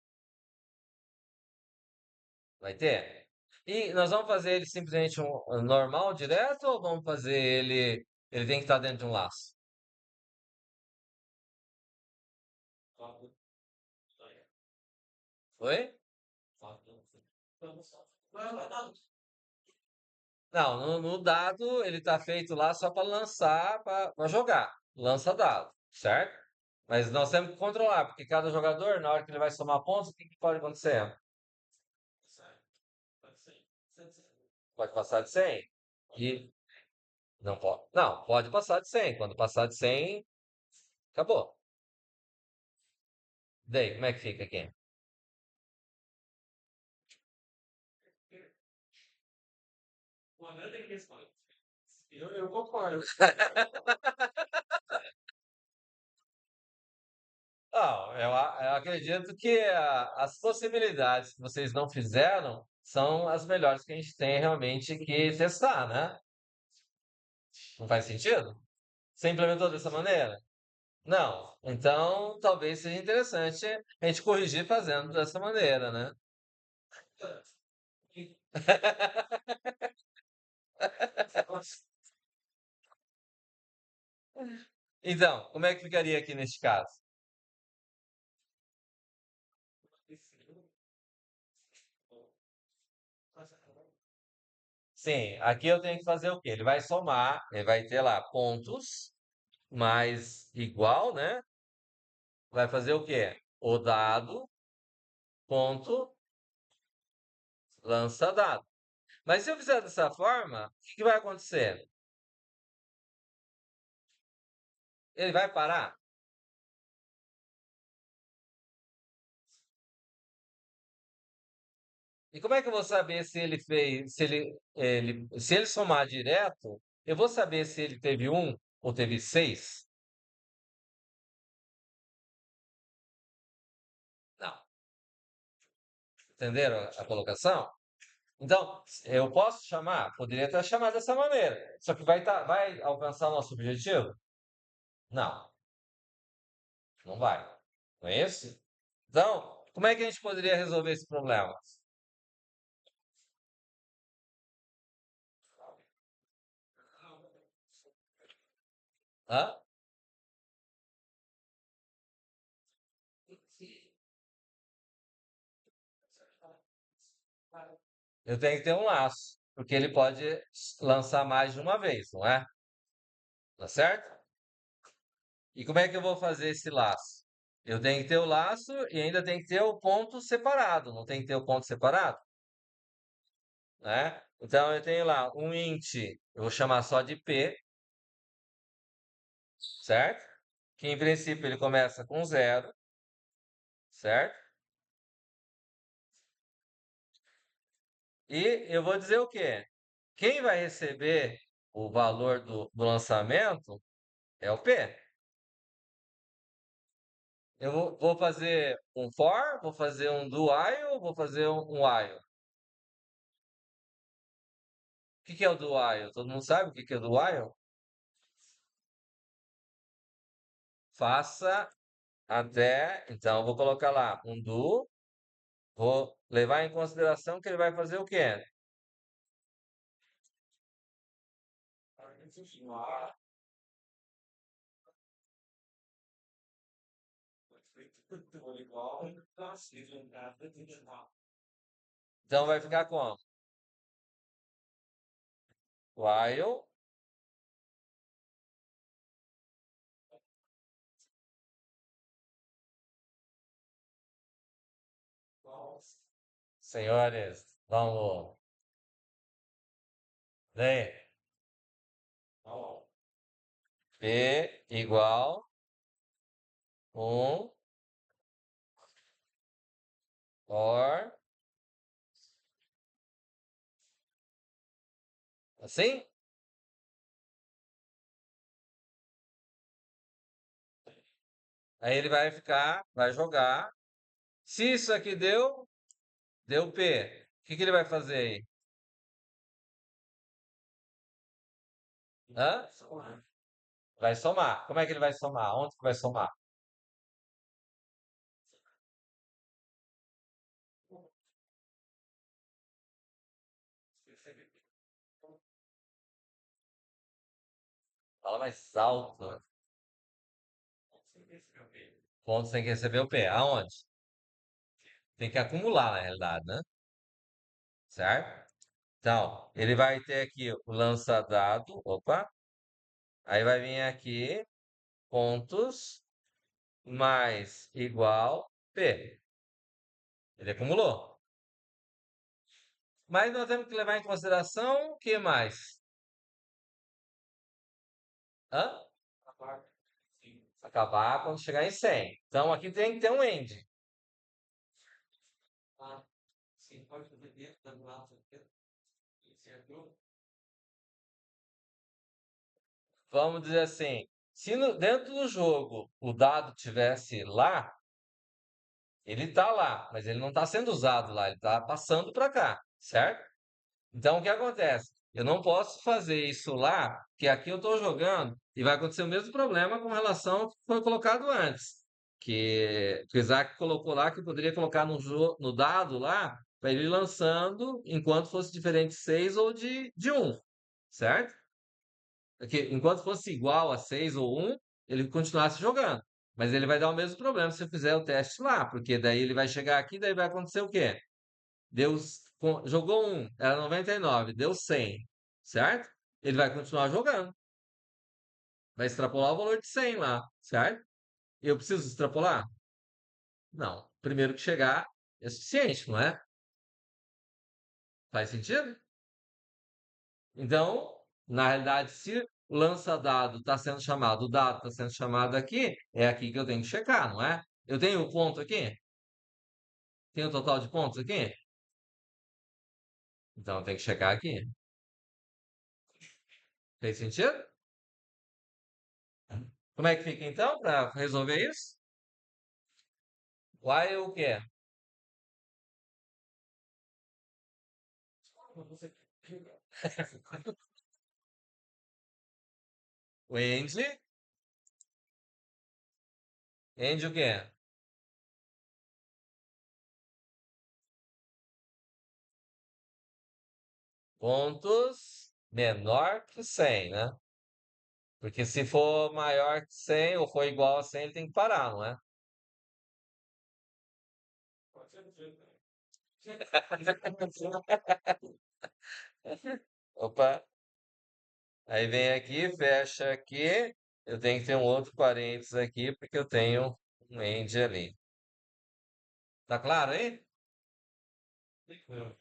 Vai ter? E nós vamos fazer ele simplesmente um normal, direto, ou vamos fazer ele tem que estar dentro de um laço? Oi? Não, no dado ele está feito lá só para lançar, para jogar. Lança dado, certo? Mas nós temos que controlar, porque cada jogador, na hora que ele vai somar pontos, o que que pode acontecer? Pode passar de 100. E não pode. Não, pode passar de 100. Quando passar de 100, acabou. Daí, como é que fica aqui? Eu concordo. Não, eu acredito que as possibilidades que vocês não fizeram são as melhores que a gente tem realmente que testar, né? Não faz sentido? Você implementou dessa maneira? Não. Então, talvez seja interessante a gente corrigir fazendo dessa maneira, né? Então, como é que ficaria aqui neste caso? Sim, aqui eu tenho que fazer o quê? Ele vai somar, ele vai ter lá pontos mais igual, né? Vai fazer o quê? O dado, ponto, lança dado. Mas se eu fizer dessa forma, o que que vai acontecer? Ele vai parar? E como é que eu vou saber se ele fez, se ele somar direto, eu vou saber se ele teve um ou teve seis? Não. Entenderam a colocação? Então, eu posso chamar? Poderia ter chamado dessa maneira. Só que vai alcançar o nosso objetivo? Não, não vai. Não é isso? Então, como é que a gente poderia resolver esse problema? Hã? Eu tenho que ter um laço, porque ele pode lançar mais de uma vez, não é? Tá certo? E como é que eu vou fazer esse laço? Eu tenho que ter o laço e ainda tem que ter o ponto separado, não tem que ter o ponto separado, né? Então eu tenho lá um int, eu vou chamar só de p, certo? Que em princípio ele começa com zero, certo? E eu vou dizer o quê? Quem vai receber o valor do lançamento é o P. Eu vou fazer um for, vou fazer um do while, vou fazer um while. O que que é o do while? Todo mundo sabe o que que é o do while? Faça até. Então, eu vou colocar lá um do. Vou levar em consideração que ele vai fazer o quê? Então, vai ficar como? While. Senhores, vamos ler. P igual 1 or. Assim? Aí ele vai ficar, vai jogar. Se isso aqui deu P. O que que ele vai fazer aí? Hã? Vai somar. Como é que ele vai somar? Onde que vai somar? Fala mais alto. Pontos tem que receber o P. Aonde? Tem que acumular, na realidade, né? Certo? Então, ele vai ter aqui o lança dado. Opa. Aí vai vir aqui pontos mais igual P. Ele acumulou. Mas nós temos que levar em consideração o que mais? Hã? Acabar quando chegar em 100. Então aqui tem que ter um end. Vamos dizer assim, se dentro do jogo o dado tivesse lá, Ele está lá, mas ele não está sendo usado lá, ele está passando para cá, certo? Então, o que acontece? Eu não posso fazer isso lá, que aqui eu estou jogando e vai acontecer o mesmo problema com relação ao que foi colocado antes. Que o Isaac colocou lá que eu poderia colocar no dado lá para ele ir lançando enquanto fosse diferente de 6 ou de um, certo? Que enquanto fosse igual a 6 ou um, ele continuasse jogando. Mas ele vai dar o mesmo problema se eu fizer o teste lá, porque daí ele vai chegar aqui, daí vai acontecer o quê? Deu, jogou um, era 99, deu 100, certo? Ele vai continuar jogando, vai extrapolar o valor de 100 lá, certo? Eu preciso extrapolar? Não. Primeiro que chegar é suficiente, não é? Faz sentido? Então, na realidade, se o lança-dado está sendo chamado, o dado está sendo chamado aqui, é aqui que eu tenho que checar, não é? Eu tenho o ponto aqui? Tenho o total de pontos aqui? Então eu tenho que checar aqui. Fez sentido? Como é que fica então para resolver isso? Y é o quê? Você O end o quê? Pontos menor que 100, né? Porque se for maior que 100 ou for igual a 100, ele tem que parar, não é? pode ser do jeito, né? Opa, aí vem aqui, fecha aqui. Eu tenho que ter um outro parênteses aqui, porque eu tenho um end ali. Tá claro aí? Não.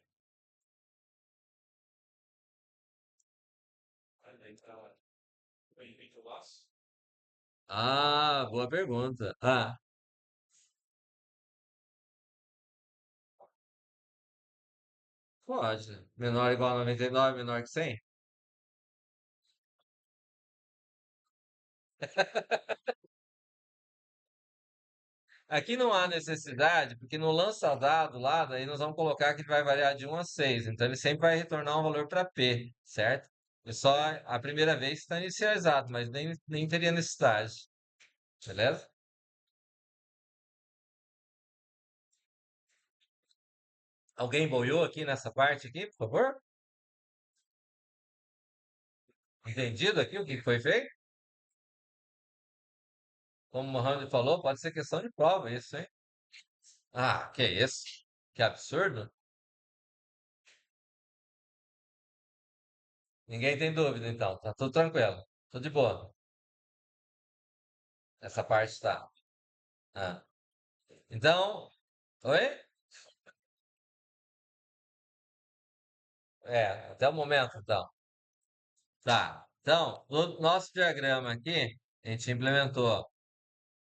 Aí tá. Bem feito o laço. Ah, boa pergunta. Ah, pode. Menor ou igual a 99, menor que 100? Aqui não há necessidade, porque no lança-dado lá, daí nós vamos colocar que ele vai variar de 1 a 6. Então ele sempre vai retornar um valor para P, certo? E só a primeira vez está inicializado, mas nem teria necessidade. Beleza? Alguém boiou aqui nessa parte aqui, por favor? Entendido aqui o que foi feito? Como o Mohamed falou, pode ser questão de prova isso, hein? Ah, que isso? Que absurdo. Ninguém tem dúvida, então. Tá tudo tranquilo. Tudo de boa. Essa parte está. Ah. Então, oi? É, até o momento, então. Tá. Então, no nosso diagrama aqui, a gente implementou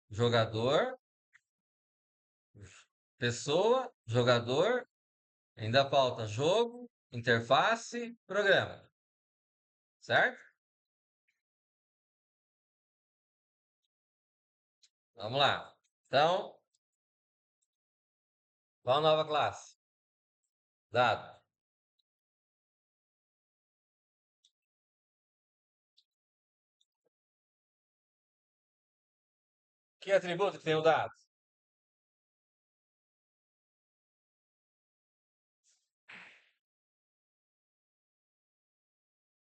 jogador, pessoa, jogador, ainda falta jogo, interface, programa. Certo? Vamos lá. Então, qual nova classe? Dado. Que atributo que tem o dado?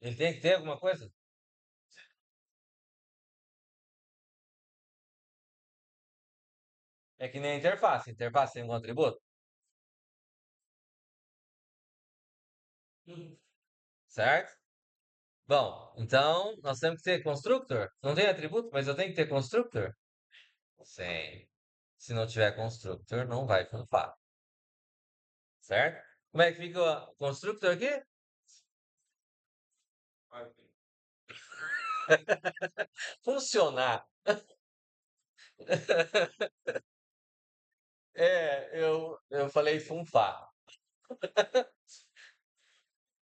Ele tem que ter alguma coisa? É que nem a interface. A interface tem algum atributo? Certo? Bom, então nós temos que ter constructor. Não tem atributo, mas eu tenho que ter constructor? Sim. Se não tiver constructor, não vai funcionar. Certo? Como é que fica o constructor aqui? Vai. Funcionar. É, eu falei funfar.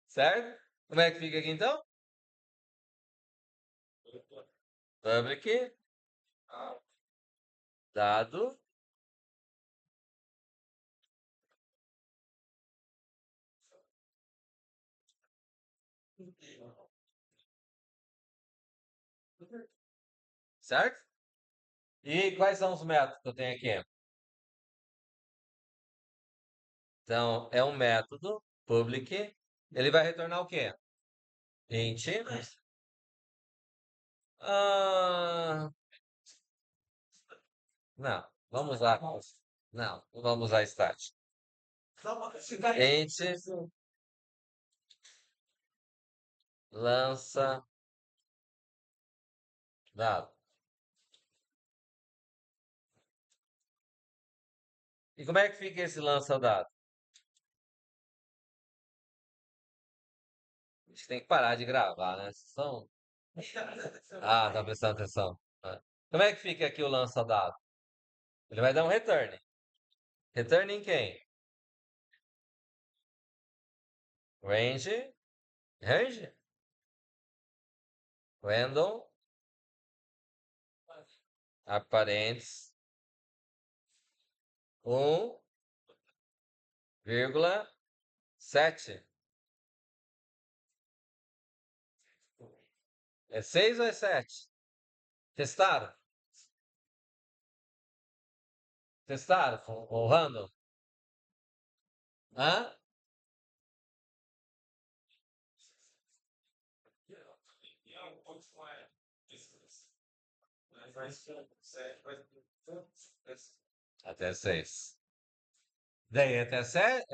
Certo? Como é que fica aqui então? Public, dado, Certo? E quais são os métodos que eu tenho aqui? Então, é um método public. Ele vai retornar o quê? Int. Ah, não, vamos lá. Não vamos usar stat. Int lança dado. E como é que fica esse lança dado? A gente tem que parar de gravar, né? Ah, tá prestando atenção. Ah. Como é que fica aqui o lança dado? Ele vai dar um return. Return em quem? Range, random, aparentes, 1,7. É 6 ou é 7? Testaram? Testaram com o random? Hã? Até 6. Daí até 7,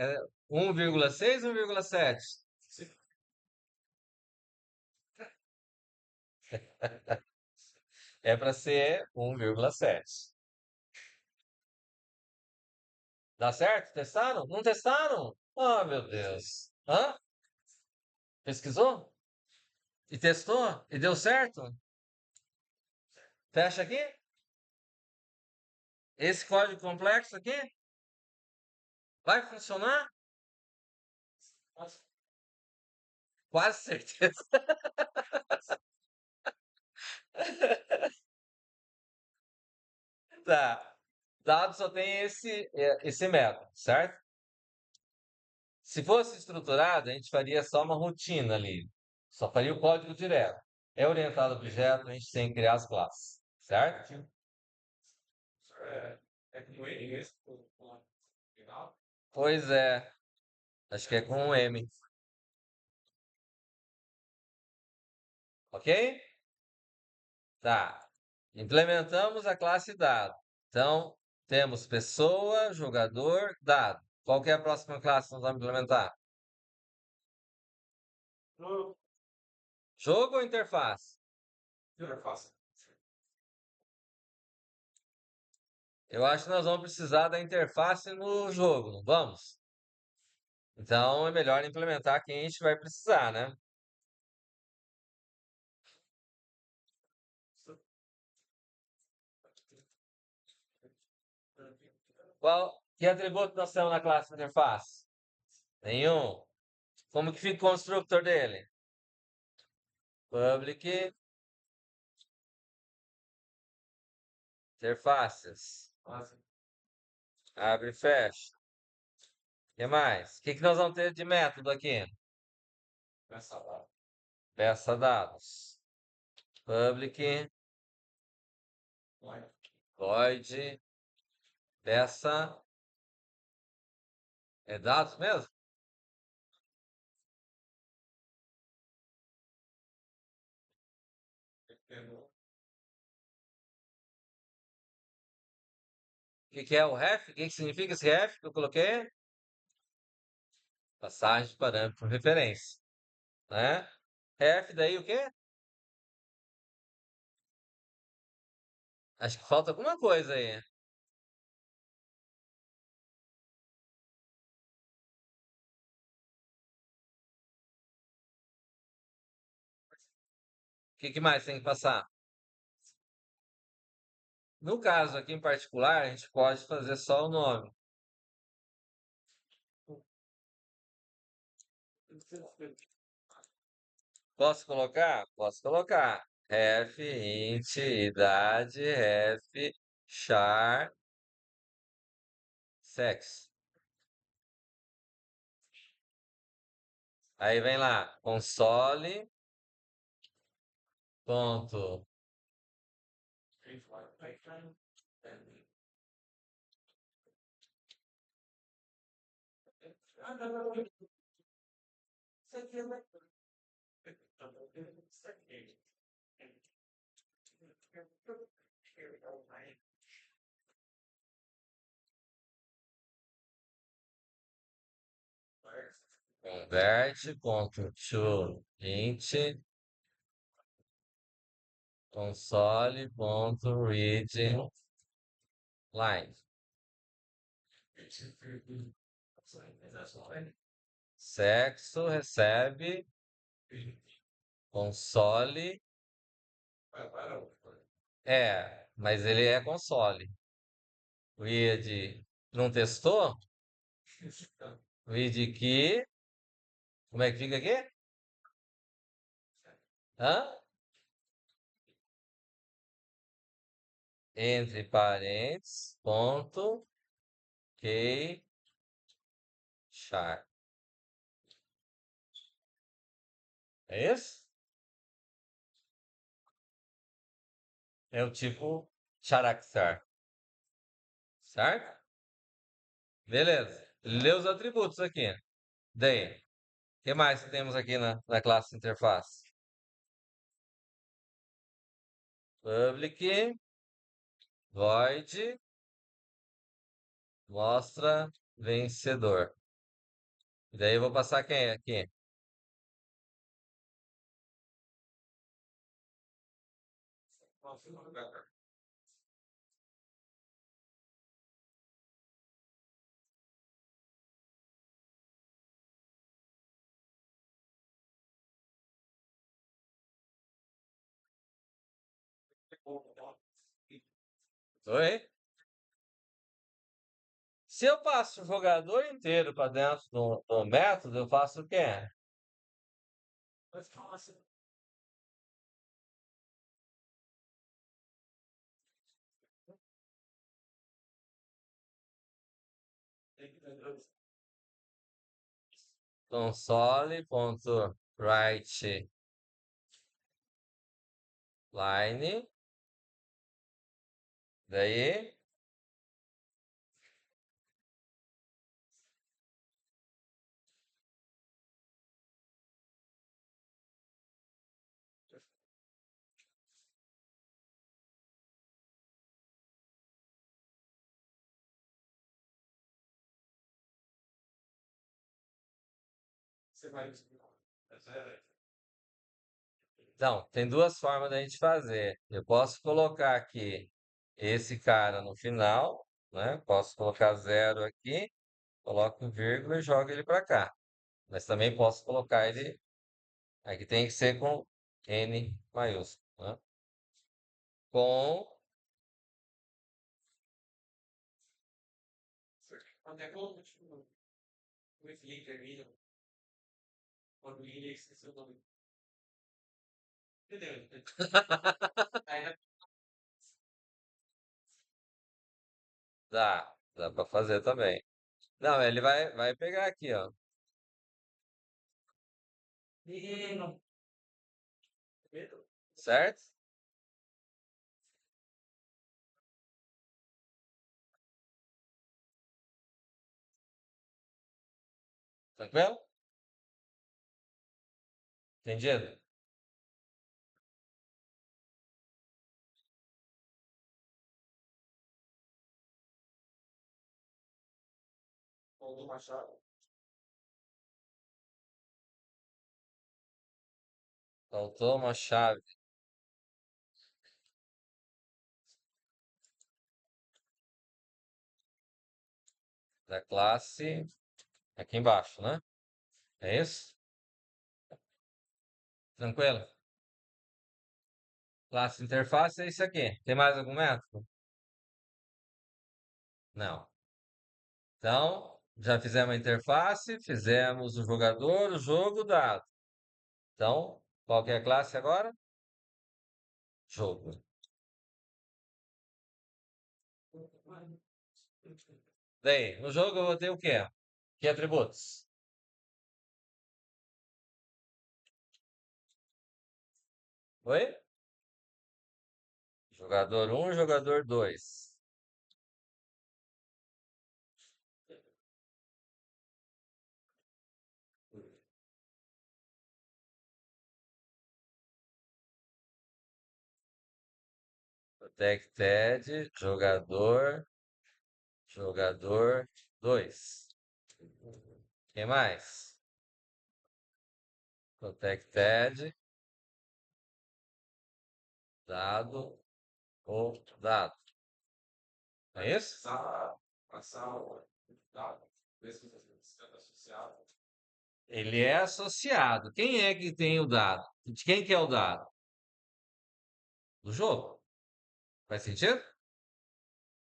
1,6 ou 1,7? É para ser 1,7. Dá certo? Testaram? Não testaram? Oh, meu Deus. Hã? Pesquisou? E testou? E deu certo? Fecha aqui? Esse código complexo aqui? Vai funcionar? Quase certeza. Tá. Dado só tem esse método, certo? Se fosse estruturado, a gente faria só uma rotina ali. Só faria o código direto. É orientado a objeto, a gente tem que criar as classes, certo? Pois é. Acho que é com um M. Ok? Tá. Implementamos a classe dado. Então, temos pessoa, jogador, dado. Qual que é a próxima classe que nós vamos implementar? Jogo ou interface? Eu acho que nós vamos precisar da interface no jogo, não vamos? Então é melhor implementar quem a gente vai precisar, né? Que atributo nós temos na classe interface? Nenhum. Como que fica o constructor dele? Public interfaces. Abre e fecha. O que mais? O que nós vamos ter de método aqui? Peça dados. Public void peça é dados mesmo? O que é o ref? O que significa esse ref que eu coloquei? Passagem de parâmetro por referência, né? Ref daí o quê? Acho que falta alguma coisa aí. O que mais tem que passar? No caso aqui em particular, a gente pode fazer só o nome. Posso colocar? Posso colocar. Ref, int, idade, ref, char, sex. Aí vem lá, console, ponto, converte, ponto to int, console, ponto read line. Sexo recebe console. Mas ele é console. Read não testou? Read que. Como é que fica aqui? Hã? Entre parênteses, ponto, key, char. É isso? É o tipo character, certo? Beleza. Lê os atributos aqui. Daí, o que mais que temos aqui na classe interface? Public, void, mostra vencedor. E daí eu vou passar quem aqui? Oi? Se eu passo o jogador inteiro para dentro do método, eu faço o quê? Console.write line. Daí, então, tem duas formas da gente fazer. Eu posso colocar aqui esse cara no final, né? Posso colocar zero aqui, coloco um vírgula e jogo ele para cá. Mas também posso colocar ele. Aqui tem que ser com N maiúsculo, né? Com. Até como, tipo, o Felipe termina, quando ele esqueceu o nome. Entendeu? Aí, Dá para fazer também. Não, ele vai pegar aqui, ó. menino, Certo? Tranquilo? Entendido? voltou Machado. Faltou uma chave da classe aqui embaixo, né? É isso? Tranquilo? Classe interface é isso aqui. Tem mais algum método? Não. Então, já fizemos a interface, fizemos o jogador, o jogo, o dado. Então, qual que é a classe agora? Jogo. Daí, no jogo eu vou ter o quê? Que atributos? Oi? Jogador um, jogador 2. Tec TED, jogador 2. Quem mais? Protect TED, dado ou dado. É isso? Ele é associado. Quem é que tem o dado? De quem que é o dado? Do jogo. Faz sentido?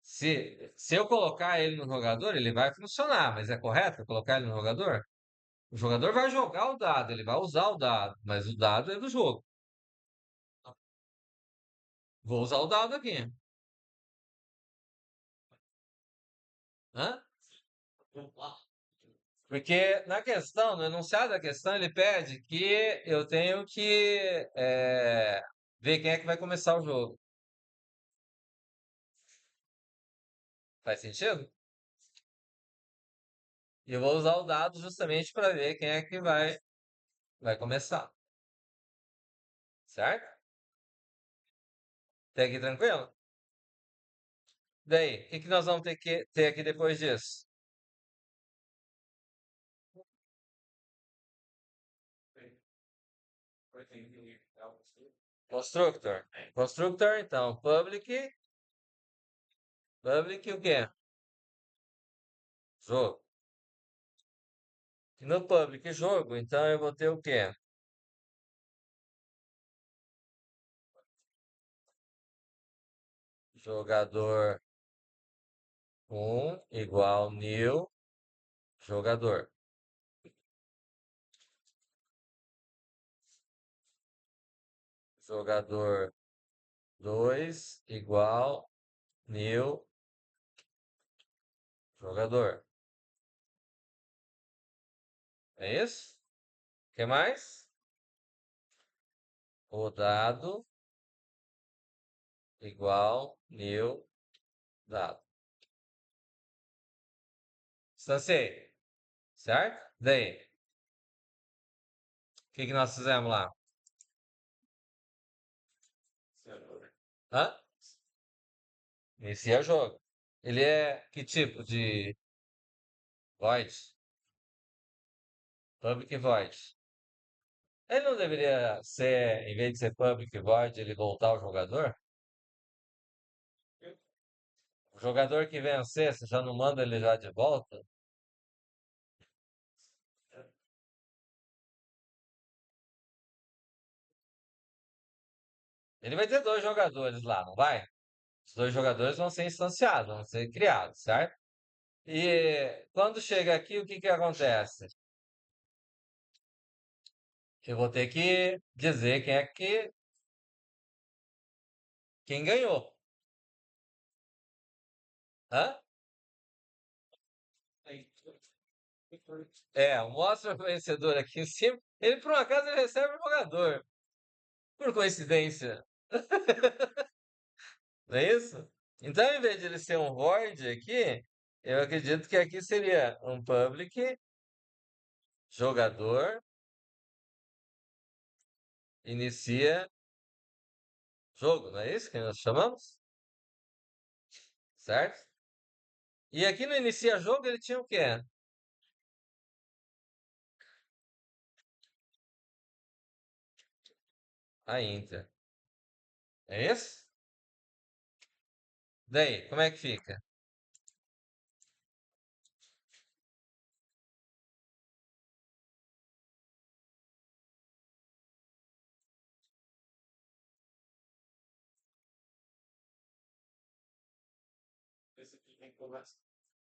Se eu colocar ele no jogador, ele vai funcionar, mas é correto eu colocar ele no jogador? O jogador vai jogar o dado, ele vai usar o dado, mas o dado é do jogo. Vou usar o dado aqui. Hã? Porque na questão, no enunciado da questão, ele pede que eu tenho que ver quem é que vai começar o jogo. Faz sentido? E eu vou usar o dado justamente para ver quem é que vai começar. Certo? Até aqui tranquilo? Daí, o que que nós vamos ter que ter aqui depois disso? Constructor. Constructor, então, public o quê? Jogo. E no public jogo, então eu vou ter o quê? Jogador um igual new jogador. Jogador 2 igual new jogador. É isso? O que mais? O dado igual new dado. Distanciei, certo? Daí, o que que nós fizemos lá? Hã? Inicia jogo. Ele é que tipo de void? Public void. Ele não deveria ser, em vez de ser public void, ele voltar ao jogador? O jogador que vencer, você já não manda ele já de volta? Ele vai ter dois jogadores lá, não vai? Os dois jogadores vão ser instanciados, vão ser criados, certo? E quando chega aqui, o que que acontece? Eu vou ter que dizer quem ganhou. Hã? Mostra o vencedor aqui em cima. Ele, por um acaso, ele recebe o jogador. Por coincidência. Não é isso? Então, em vez de ele ser um void aqui, eu acredito que aqui seria um public jogador inicia jogo, não é isso que nós chamamos? Certo? E aqui no inicia jogo ele tinha o quê? A Inter. É isso? Daí, como é que fica?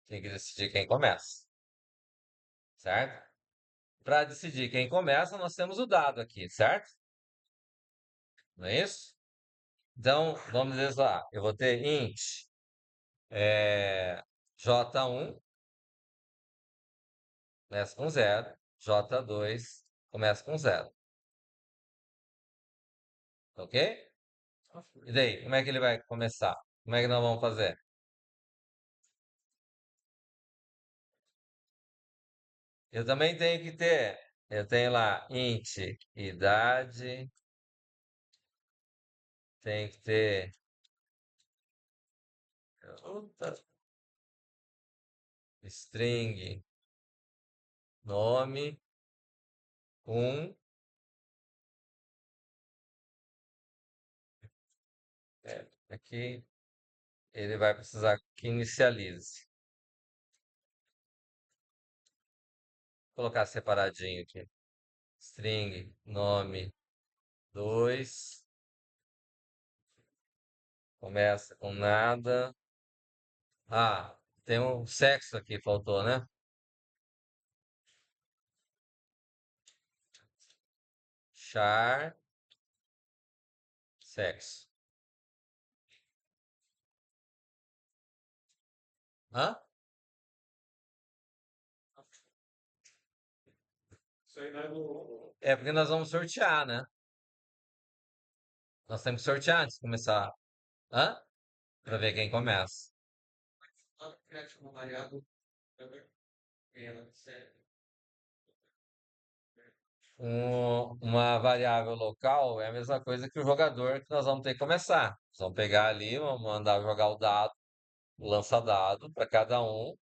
Tem que decidir quem começa, certo? Para decidir quem começa, nós temos o dado aqui, certo? Não é isso? Então, vamos dizer lá, eu vou ter int J1 começa com zero, J2 começa com zero. Ok? E daí, como é que ele vai começar? Como é que nós vamos fazer? Eu também tenho que ter. Eu tenho lá int idade, tem que ter outra, string nome, aqui ele vai precisar que inicialize. Vou colocar separadinho aqui. String nome 2, começa com nada. Ah, tem um sexo aqui, faltou, né? Char sexo. Hã? Isso aí não é do. É porque nós vamos sortear, né? Nós temos que sortear antes de começar. Hã? Pra ver quem começa. Criar uma variável. Ela, sério. Uma variável local é a mesma coisa que o jogador que nós vamos ter que começar. Nós vamos pegar ali, vamos mandar jogar o dado, o lança-dado para cada um.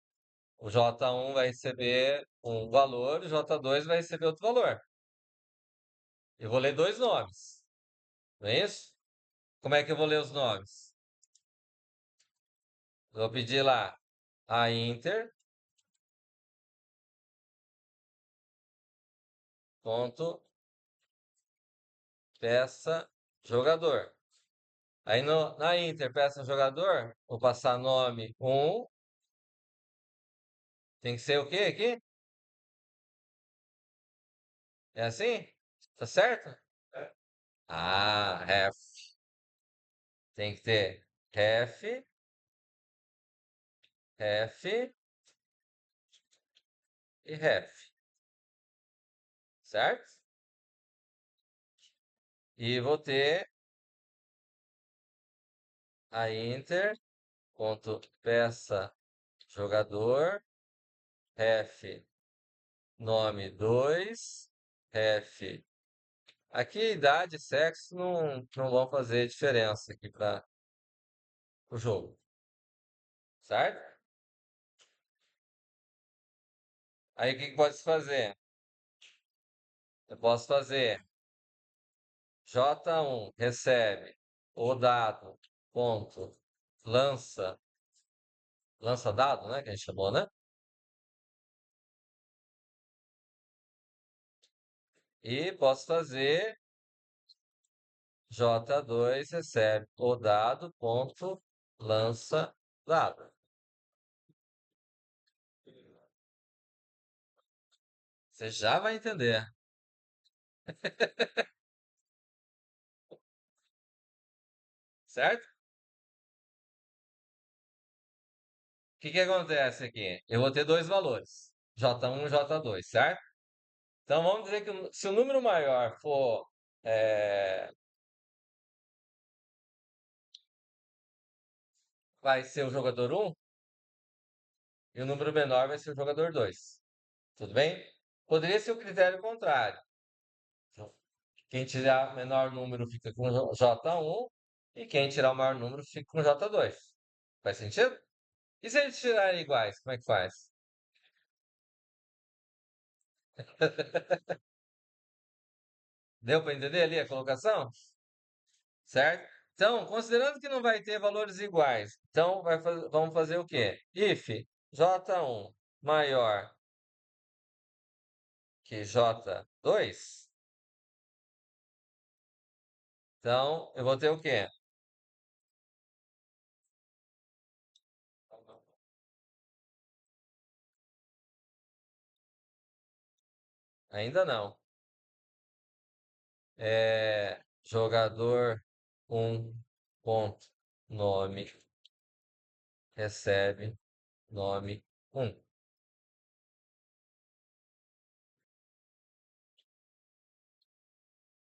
O J1 vai receber um valor, o J2 vai receber outro valor. Eu vou ler dois nomes, não é isso? Como é que eu vou ler os nomes? Eu vou pedir lá a Inter, ponto, peça, jogador. Aí na Inter, peça, jogador, vou passar nome um. Tem que ser o quê aqui? É assim? Tá certo? É. Ah, ref. Tem que ter ref, ref e ref. Certo? E vou ter a Inter, ponto peça jogador, ref nome 2 ref. Aqui idade e sexo não vão fazer diferença aqui para o jogo. Certo? Aí o que que pode fazer? Eu posso fazer J1 recebe o dado, ponto, lança dado, né, que a gente chamou, né? E posso fazer J2 recebe o dado, ponto, lança dado. Você já vai entender, certo? O que que acontece aqui? Eu vou ter dois valores, J1 e J2, certo? Então vamos dizer que se o número maior for é, vai ser o jogador um e o número menor vai ser o jogador 2. Tudo bem? Poderia ser o critério contrário. Quem tirar o menor número fica com J1 e quem tirar o maior número fica com J2. Faz sentido? E se eles tirarem iguais, como é que faz? Deu para entender ali a colocação? Certo? Então, considerando que não vai ter valores iguais, então vamos fazer o quê? If J1 maior que J2, então eu vou ter o quê? Ainda não. Jogador ponto nome recebe nome um.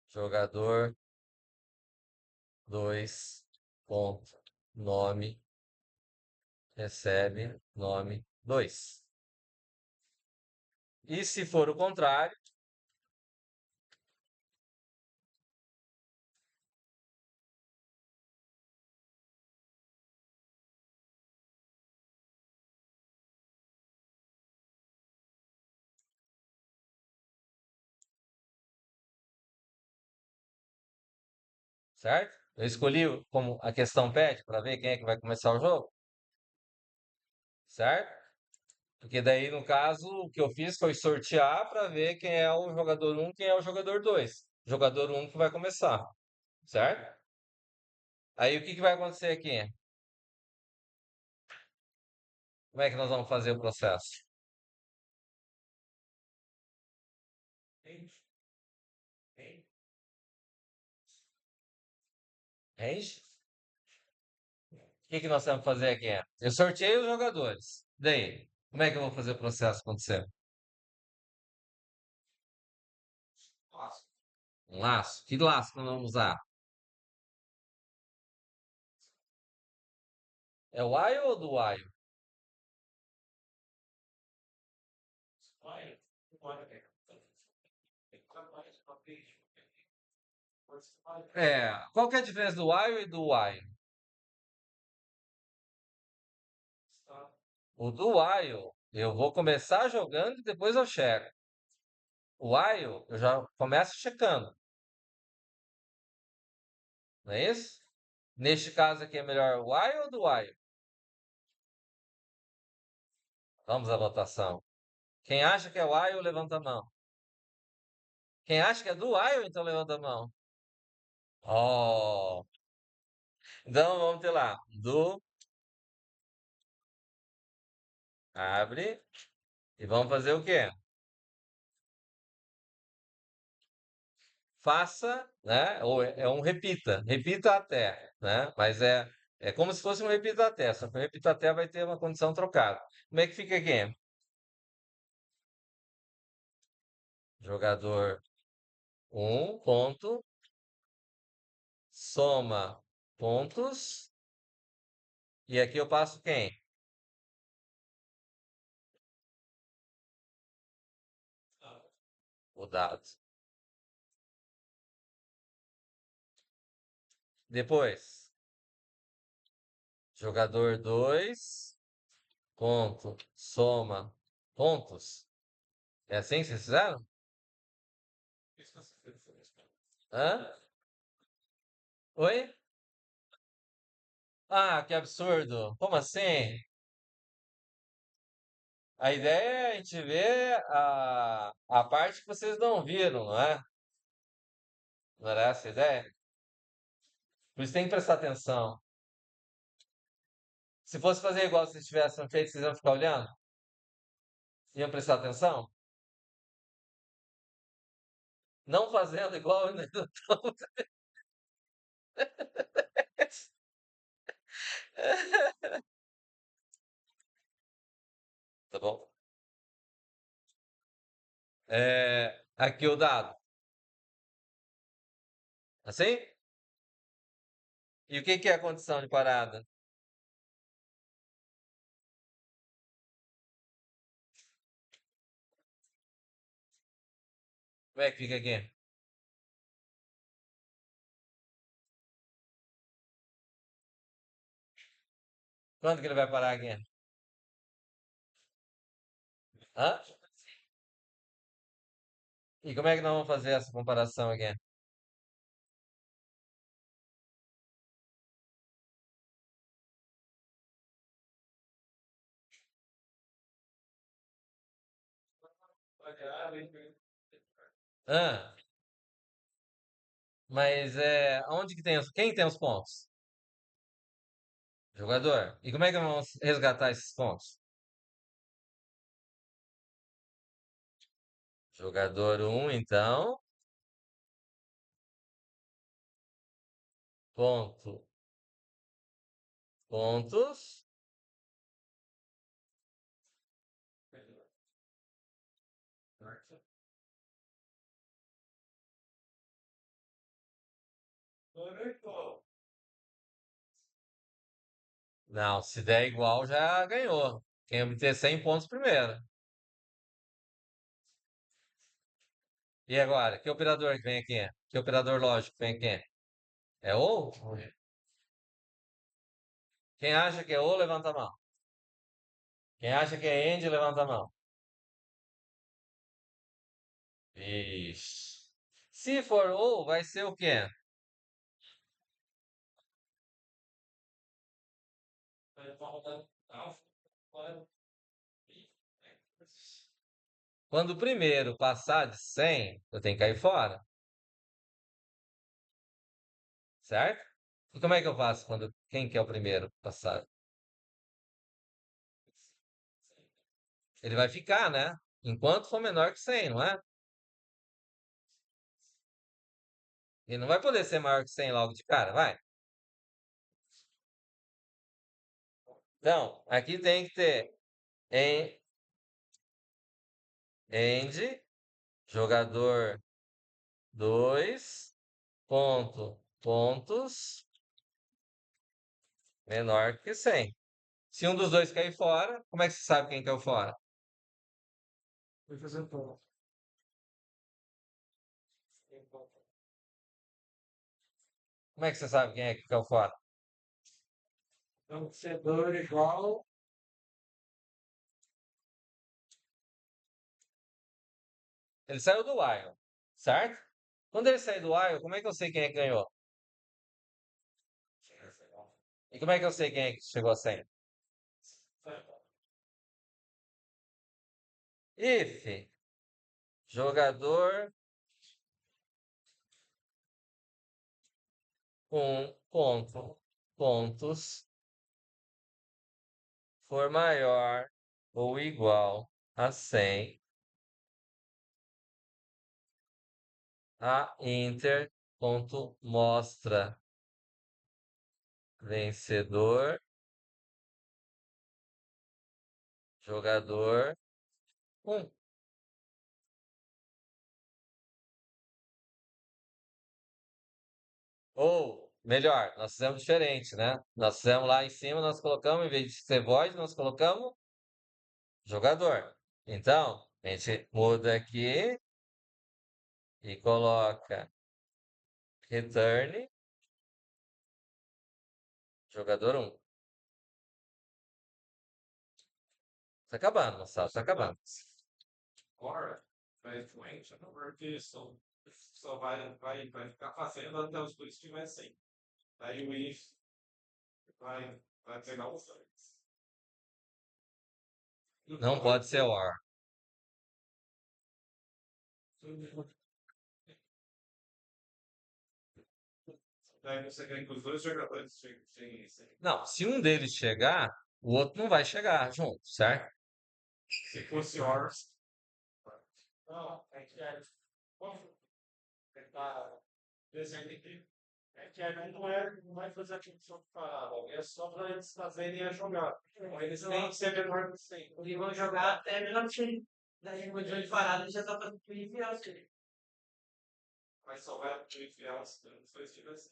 Jogador 2, ponto, nome, recebe, nome, 2. E se for o contrário, certo? Eu escolhi como a questão pede para ver quem é que vai começar o jogo, certo? Porque daí, no caso, o que eu fiz foi sortear para ver quem é o jogador um, quem é o jogador 2. Jogador um que vai começar, certo? Aí o que que vai acontecer aqui? Como é que nós vamos fazer o processo? Range. Range. Range? O que que nós temos que fazer aqui? Eu sorteei os jogadores. Daí, como é que eu vou fazer o processo acontecer? Laço. Um laço? Que laço que nós vamos usar? É o while ou do while? Vai. Vai. Tem que trabalhar esse papel. Pode ser mais. Qual que é a diferença do while e do while? Está. O do while, eu vou começar jogando e depois eu checo. O while, eu já começo checando, não é isso? Neste caso aqui é melhor o while ou do while? Vamos à votação. Quem acha que é while, levanta a mão. Quem acha que é do while, então levanta a mão. Oh, então vamos ter lá. Do, abre. E vamos fazer o quê? Faça, né? Ou é um repita. Repita até, né? Mas é como se fosse um repita até. Só que o repita até vai ter uma condição trocada. Como é que fica aqui? Jogador um ponto, soma pontos. E aqui eu passo quem? O dado. Depois, jogador 2 ponto, soma pontos. É assim que vocês fizeram? Isso que você fez. Hã? Oi? Ah, que absurdo! Como assim? A ideia é a gente ver a parte que vocês não viram, não é? Não era essa a ideia? Por isso tem que prestar atenção. Se fosse fazer igual se vocês tivessem feito, vocês iam ficar olhando? Iam prestar atenção? Não fazendo igual, né? Tá bom? Aqui o dado. Assim? E o que que é a condição de parada? Como é que fica aqui? Quando que ele vai parar aqui? Hã? E como é que nós vamos fazer essa comparação aqui? Hã? Mas onde que tem quem tem os pontos? Jogador. E como é que vamos resgatar esses pontos? Jogador um, então, ponto, pontos. Correto. Não, se der igual, já ganhou. Quem obter 100 pontos primeiro. E agora, que operador que vem aqui? Que operador lógico que vem aqui? É ou? Quem acha que é ou, levanta a mão. Quem acha que é end, levanta a mão. Ixi. Se for ou, vai ser o quê? Quando o primeiro passar de 100, eu tenho que cair fora, certo? E como é que eu faço quando quem que é o primeiro passar? Ele vai ficar, né? Enquanto for menor que 100, não é? Ele não vai poder ser maior que 100 logo de cara, vai? Então, aqui tem que ter en- end, jogador 2 pontos, menor que 100. Se um dos dois cair fora, como é que você sabe quem caiu fora? Foi fazer ponto. Como é que você sabe quem é que caiu fora? Então, vencedor igual. Ele saiu do while, certo? Quando ele sair do while, como é que eu sei quem é que ganhou? E como é que eu sei quem é que chegou a 100? If jogador com pontos for maior ou igual a 100, a Inter ponto mostra vencedor jogador 1. Ou, melhor, nós fizemos diferente, né? Nós fizemos lá em cima, nós colocamos, em vez de ser void, nós colocamos jogador. Então, a gente muda aqui e coloca return jogador 1. Tá acabando, moçada, tá acabando. Agora, vai influente, porque só vai ficar fazendo até os dois estiverem 100. Daí o if vai pegar os dois. Não pode ser OR. Daí você quer que os dois jogadores cheguem 100. Não, se um deles chegar, o outro não vai chegar junto, certo? Se fosse horas. Não, é que é. Vamos tentar desenhar aqui. É que aí não vai fazer a função que falava, é só para eles fazerem a jogada. Então, eles têm que ser menor que 100. Porque vão jogar até menor que 100. Daí o de parada já tá fazendo tudo enviar. Mas só vai enfiar se os dois estiverem 100.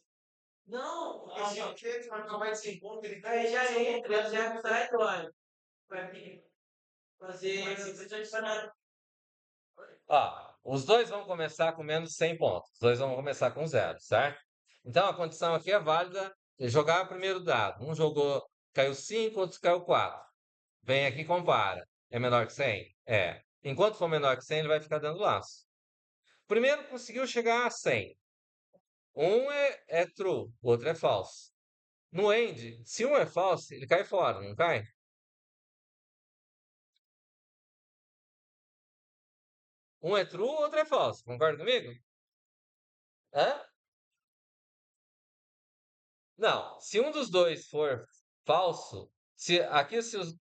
Não, Porque se o que vai acabar de 100 pontos, ele aí já entra, já sai do ar. Vai fazer posição de parada. Ó, os dois vão começar com menos 100 pontos. Os dois vão começar com zero, certo? Então a condição aqui é válida de jogar o primeiro dado. Um jogou, caiu 5, outro caiu 4. Vem aqui e compara. É menor que 100? É. Enquanto for menor que 100, ele vai ficar dando laço. Primeiro conseguiu chegar a 100. Um é true, o outro é false. No end, se um é false, ele cai fora, não cai? Um é true, o outro é false. Concorda comigo? Hã? Não, se um dos dois for falso,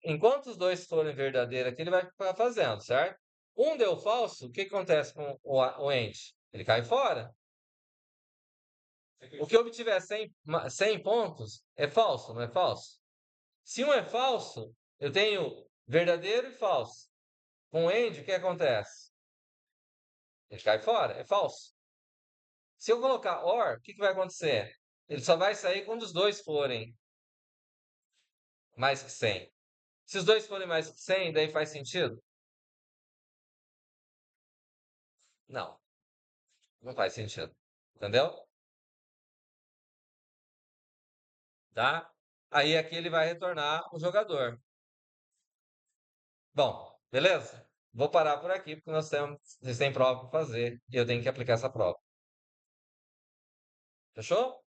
enquanto os dois forem verdadeiros aqui, ele vai ficar fazendo, certo? Um deu falso, o que acontece com o end? Ele cai fora. O que obtiver 100 pontos é falso, não é falso? Se um é falso, eu tenho verdadeiro e falso. Com o end, o que acontece? Ele cai fora, é falso. Se eu colocar or, o que vai acontecer? Ele só vai sair quando os dois forem mais que 100. Se os dois forem mais que 100, daí faz sentido? Não, não faz sentido. Entendeu? Tá? Aí aqui ele vai retornar o jogador. Bom, beleza? Vou parar por aqui, porque vocês têm prova para fazer e eu tenho que aplicar essa prova. Fechou?